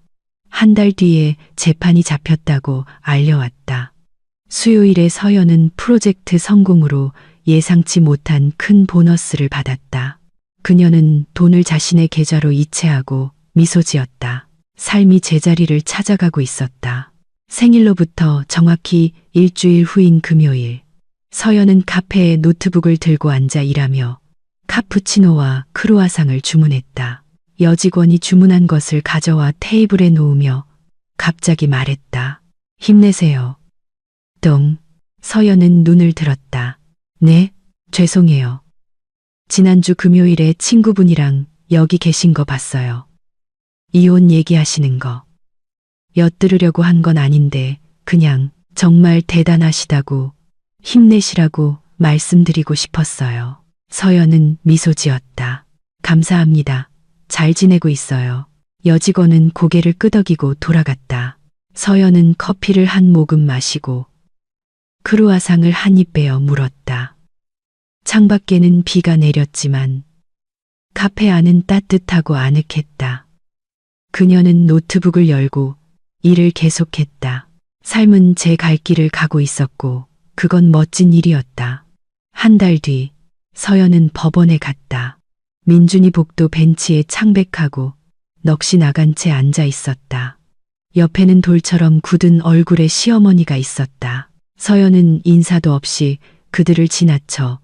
한 달 뒤에 재판이 잡혔다고 알려왔다. 수요일에 서연은 프로젝트 성공으로 예상치 못한 큰 보너스를 받았다. 그녀는 돈을 자신의 계좌로 이체하고 미소 지었다. 삶이 제자리를 찾아가고 있었다. 생일로부터 정확히 일주일 후인 금요일, 서연은 카페에 노트북을 들고 앉아 일하며 카푸치노와 크루아상을 주문했다. 여직원이 주문한 것을 가져와 테이블에 놓으며 갑자기 말했다. 힘내세요. 똥. 서연은 눈을 들었다. 네, 죄송해요. 지난주 금요일에 친구분이랑 여기 계신 거 봤어요. 이혼 얘기하시는 거. 엿들으려고 한 건 아닌데 그냥 정말 대단하시다고, 힘내시라고 말씀드리고 싶었어요. 서연은 미소 지었다. 감사합니다. 잘 지내고 있어요. 여직원은 고개를 끄덕이고 돌아갔다. 서연은 커피를 한 모금 마시고 크루아상을 한 입 베어 물었다. 창밖에는 비가 내렸지만 카페 안은 따뜻하고 아늑했다. 그녀는 노트북을 열고 일을 계속했다. 삶은 제 갈 길을 가고 있었고 그건 멋진 일이었다. 한 달 뒤 서연은 법원에 갔다. 민준이 복도 벤치에 창백하고 넋이 나간 채 앉아 있었다. 옆에는 돌처럼 굳은 얼굴의 시어머니가 있었다. 서연은 인사도 없이 그들을 지나쳐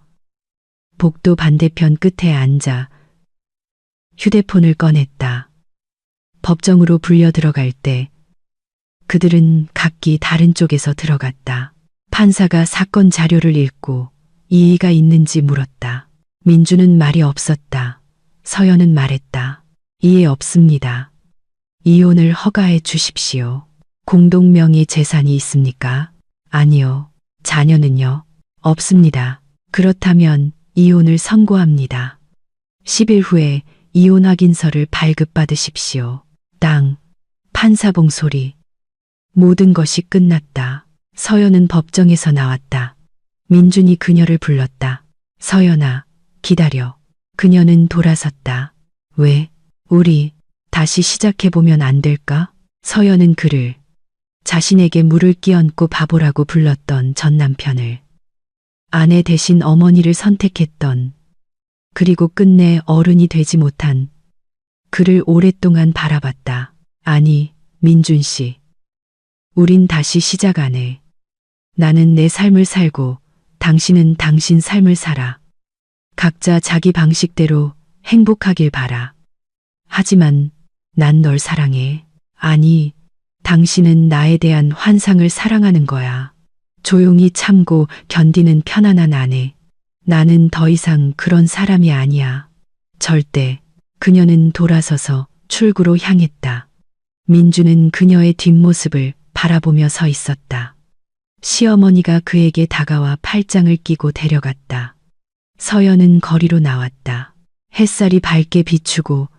복도 반대편 끝에 앉아 휴대폰을 꺼냈다. 법정으로 불려 들어갈 때 그들은 각기 다른 쪽에서 들어갔다. 판사가 사건 자료를 읽고 이의가 있는지 물었다. 민주는 말이 없었다. 서연은 말했다. 이해 없습니다. 이혼을 허가해 주십시오. 공동명의 재산이 있습니까? 아니요. 자녀는요? 없습니다. 그렇다면 이혼을 선고합니다. 10일 후에 이혼 확인서를 발급받으십시오. 땅. 판사봉 소리. 모든 것이 끝났다. 서연은 법정에서 나왔다. 민준이 그녀를 불렀다. 서연아, 기다려. 그녀는 돌아섰다. 왜? 우리 다시 시작해보면 안 될까? 서연은 그를 자신에게 물을 끼얹고 바보라고 불렀던 전 남편을 아내 대신 어머니를 선택했던, 그리고 끝내 어른이 되지 못한 그를 오랫동안 바라봤다. 아니, 민준 씨. 우린 다시 시작 안 해. 나는 내 삶을 살고 당신은 당신 삶을 살아. 각자 자기 방식대로 행복하길 바라. 하지만 난 널 사랑해. 아니, 당신은 나에 대한 환상을 사랑하는 거야. 조용히 참고 견디는 편안한 아내. 나는 더 이상 그런 사람이 아니야. 절대. 그녀는 돌아서서 출구로 향했다. 민주는 그녀의 뒷모습을 바라보며 서 있었다. 시어머니가 그에게 다가와 팔짱을 끼고 데려갔다. 서연은 거리로 나왔다. 햇살이 밝게 비추고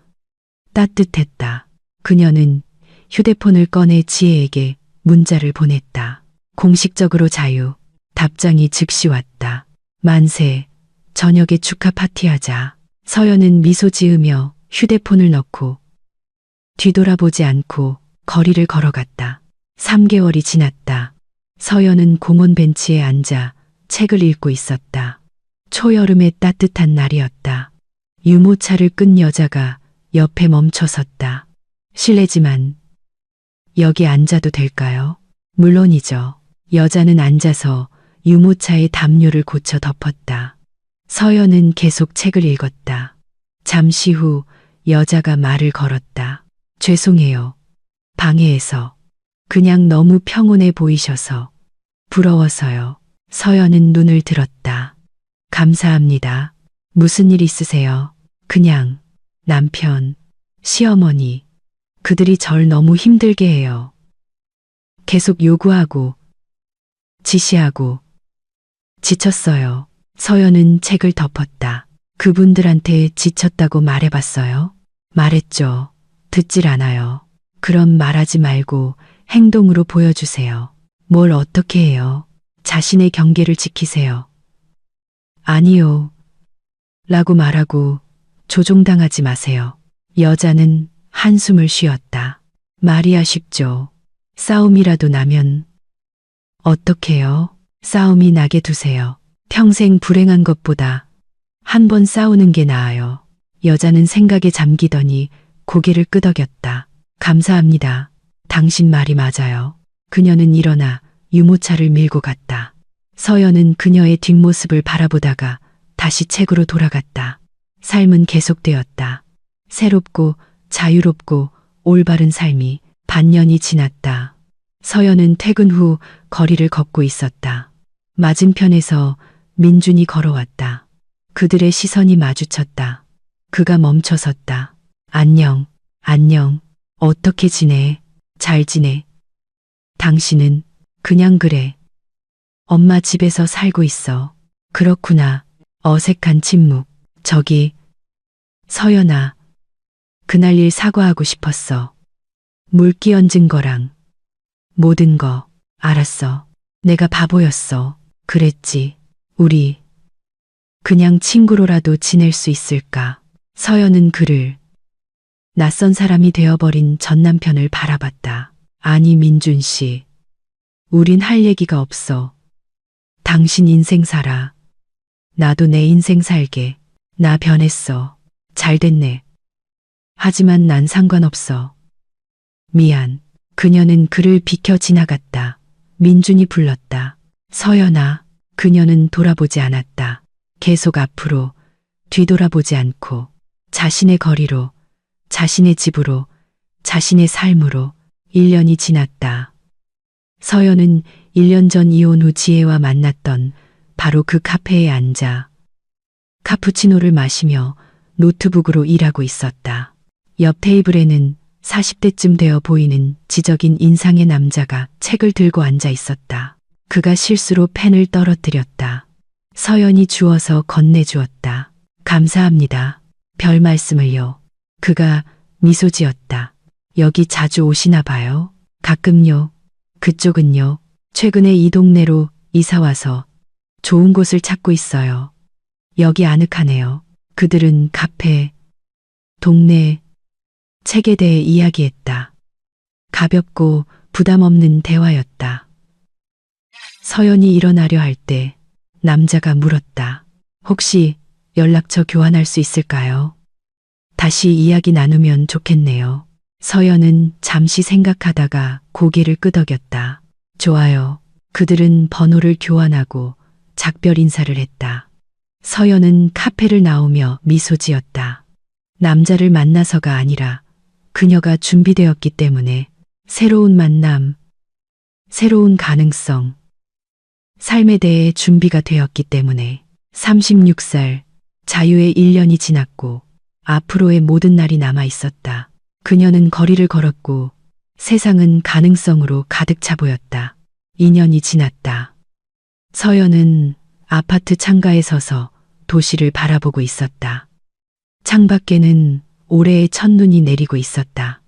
따뜻했다. 그녀는 휴대폰을 꺼내 지혜에게 문자를 보냈다. 공식적으로 자유. 답장이 즉시 왔다. 만세. 저녁에 축하 파티하자. 서연은 미소 지으며 휴대폰을 넣고 뒤돌아보지 않고 거리를 걸어갔다. 3개월이 지났다. 서연은 공원 벤치에 앉아 책을 읽고 있었다. 초여름의 따뜻한 날이었다. 유모차를 끈 여자가 옆에 멈춰섰다. 실례지만 여기 앉아도 될까요? 물론이죠. 여자는 앉아서 유모차의 담요를 고쳐 덮었다. 서연은 계속 책을 읽었다. 잠시 후 여자가 말을 걸었다. 죄송해요. 방해해서. 그냥 너무 평온해 보이셔서. 부러워서요. 서연은 눈을 들었다. 감사합니다. 무슨 일 있으세요? 그냥 남편, 시어머니. 그들이 절 너무 힘들게 해요. 계속 요구하고 지시하고 지쳤어요. 서연은 책을 덮었다. 그분들한테 지쳤다고 말해봤어요? 말했죠. 듣질 않아요. 그럼 말하지 말고 행동으로 보여주세요. 뭘 어떻게 해요? 자신의 경계를 지키세요. 아니요. 라고 말하고 조종당하지 마세요. 여자는 한숨을 쉬었다. 말이야 쉽죠. 싸움이라도 나면 어떡해요? 싸움이 나게 두세요. 평생 불행한 것보다 한 번 싸우는 게 나아요. 여자는 생각에 잠기더니 고개를 끄덕였다. 감사합니다. 당신 말이 맞아요. 그녀는 일어나 유모차를 밀고 갔다. 서연은 그녀의 뒷모습을 바라보다가 다시 책으로 돌아갔다. 삶은 계속되었다. 새롭고 자유롭고 올바른 삶이 반년이 지났다. 서연은 퇴근 후 거리를 걷고 있었다. 맞은편에서 민준이 걸어왔다. 그들의 시선이 마주쳤다. 그가 멈춰섰다. 안녕, 안녕. 어떻게 지내? 잘 지내. 당신은? 그냥 그래. 엄마 집에서 살고 있어. 그렇구나. 어색한 침묵. 저기, 서연아. 그날 일 사과하고 싶었어. 물기 얹은 거랑 모든 거. 알았어. 내가 바보였어. 그랬지. 우리 그냥 친구로라도 지낼 수 있을까? 서연은 그를 낯선 사람이 되어버린 전 남편을 바라봤다. 아니 민준 씨. 우린 할 얘기가 없어. 당신 인생 살아. 나도 내 인생 살게. 나 변했어. 잘 됐네. 하지만 난 상관없어. 미안. 그녀는 그를 비켜 지나갔다. 민준이 불렀다. 서연아. 그녀는 돌아보지 않았다. 계속 앞으로, 뒤돌아보지 않고 자신의 거리로, 자신의 집으로, 자신의 삶으로 1년이 지났다. 서연은 1년 전 이혼 후 지혜와 만났던 바로 그 카페에 앉아 카푸치노를 마시며 노트북으로 일하고 있었다. 옆 테이블에는 40대쯤 되어 보이는 지적인 인상의 남자가 책을 들고 앉아 있었다. 그가 실수로 펜을 떨어뜨렸다. 서연이 주워서 건네주었다. 감사합니다. 별 말씀을요. 그가 미소 지었다. 여기 자주 오시나 봐요? 가끔요. 그쪽은요. 최근에 이 동네로 이사 와서 좋은 곳을 찾고 있어요. 여기 아늑하네요. 그들은 카페, 동네, 책에 대해 이야기했다. 가볍고 부담 없는 대화였다. 서연이 일어나려 할 때 남자가 물었다. 혹시 연락처 교환할 수 있을까요? 다시 이야기 나누면 좋겠네요. 서연은 잠시 생각하다가 고개를 끄덕였다. 좋아요. 그들은 번호를 교환하고 작별 인사를 했다. 서연은 카페를 나오며 미소 지었다. 남자를 만나서가 아니라 그녀가 준비되었기 때문에 새로운 만남, 새로운 가능성, 삶에 대해 준비가 되었기 때문에 36살 자유의 1년이 지났고 앞으로의 모든 날이 남아 있었다. 그녀는 거리를 걸었고 세상은 가능성으로 가득 차 보였다. 2년이 지났다. 서연은 아파트 창가에 서서 도시를 바라보고 있었다. 창밖에는 올해의 첫눈이 내리고 있었다.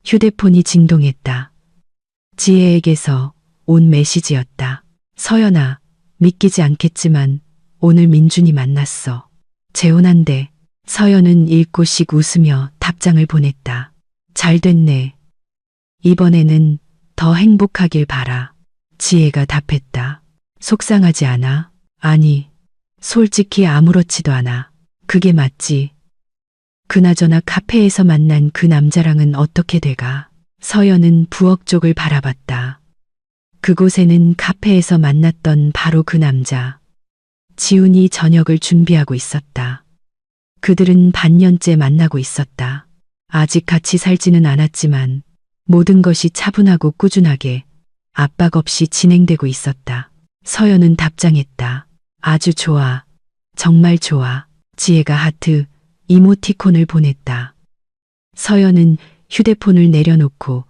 휴대폰이 진동했다. 지혜에게서 온 메시지였다. 서연아, 믿기지 않겠지만 오늘 민준이 만났어. 재혼한대. 서연은 읽고씩 웃으며 답장을 보냈다. 잘 됐네. 이번에는 더 행복하길 바라. 지혜가 답했다. 속상하지 않아? 아니, 솔직히 아무렇지도 않아. 그게 맞지. 그나저나 카페에서 만난 그 남자랑은 어떻게 돼가? 서연은 부엌 쪽을 바라봤다. 그곳에는 카페에서 만났던 바로 그 남자. 지훈이 저녁을 준비하고 있었다. 그들은 반년째 만나고 있었다. 아직 같이 살지는 않았지만 모든 것이 차분하고 꾸준하게 압박 없이 진행되고 있었다. 서연은 답장했다. 아주 좋아. 정말 좋아. 지혜가 하트, 이모티콘을 보냈다. 서연은 휴대폰을 내려놓고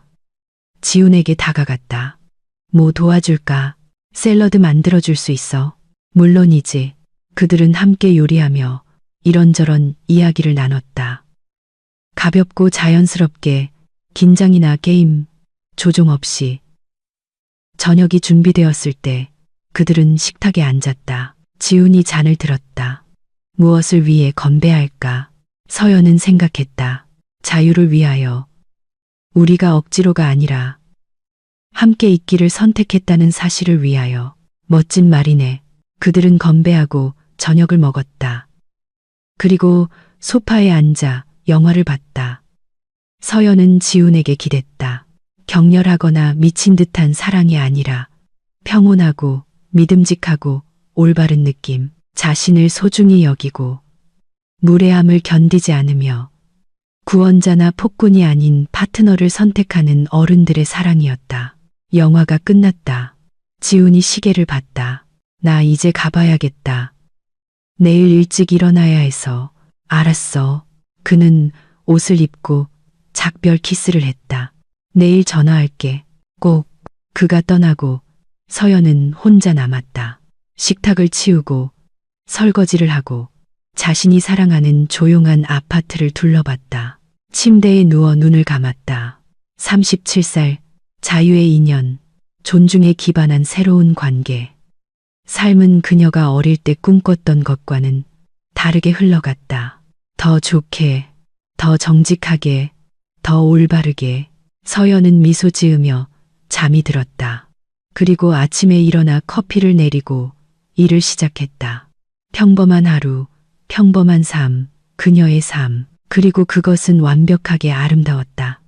지훈에게 다가갔다. 뭐 도와줄까? 샐러드 만들어줄 수 있어. 물론이지. 그들은 함께 요리하며 이런저런 이야기를 나눴다. 가볍고 자연스럽게 긴장이나 게임, 조종 없이. 저녁이 준비되었을 때 그들은 식탁에 앉았다. 지훈이 잔을 들었다. 무엇을 위해 건배할까? 서연은 생각했다. 자유를 위하여. 우리가 억지로가 아니라 함께 있기를 선택했다는 사실을 위하여. 멋진 말이네. 그들은 건배하고 저녁을 먹었다. 그리고 소파에 앉아 영화를 봤다. 서연은 지훈에게 기댔다. 격렬하거나 미친 듯한 사랑이 아니라 평온하고 믿음직하고 올바른 느낌. 자신을 소중히 여기고 무례함을 견디지 않으며 구원자나 폭군이 아닌 파트너를 선택하는 어른들의 사랑이었다. 영화가 끝났다. 지훈이 시계를 봤다. 나 이제 가봐야겠다. 내일 일찍 일어나야 해서. 알았어. 그는 옷을 입고 작별 키스를 했다. 내일 전화할게. 꼭. 그가 떠나고 서연은 혼자 남았다. 식탁을 치우고 설거지를 하고 자신이 사랑하는 조용한 아파트를 둘러봤다. 침대에 누워 눈을 감았다. 37살, 자유의 인연, 존중에 기반한 새로운 관계. 삶은 그녀가 어릴 때 꿈꿨던 것과는 다르게 흘러갔다. 더 좋게, 더 정직하게, 더 올바르게. 서연은 미소 지으며 잠이 들었다. 그리고 아침에 일어나 커피를 내리고 일을 시작했다. 평범한 하루, 평범한 삶, 그녀의 삶. 그리고 그것은 완벽하게 아름다웠다.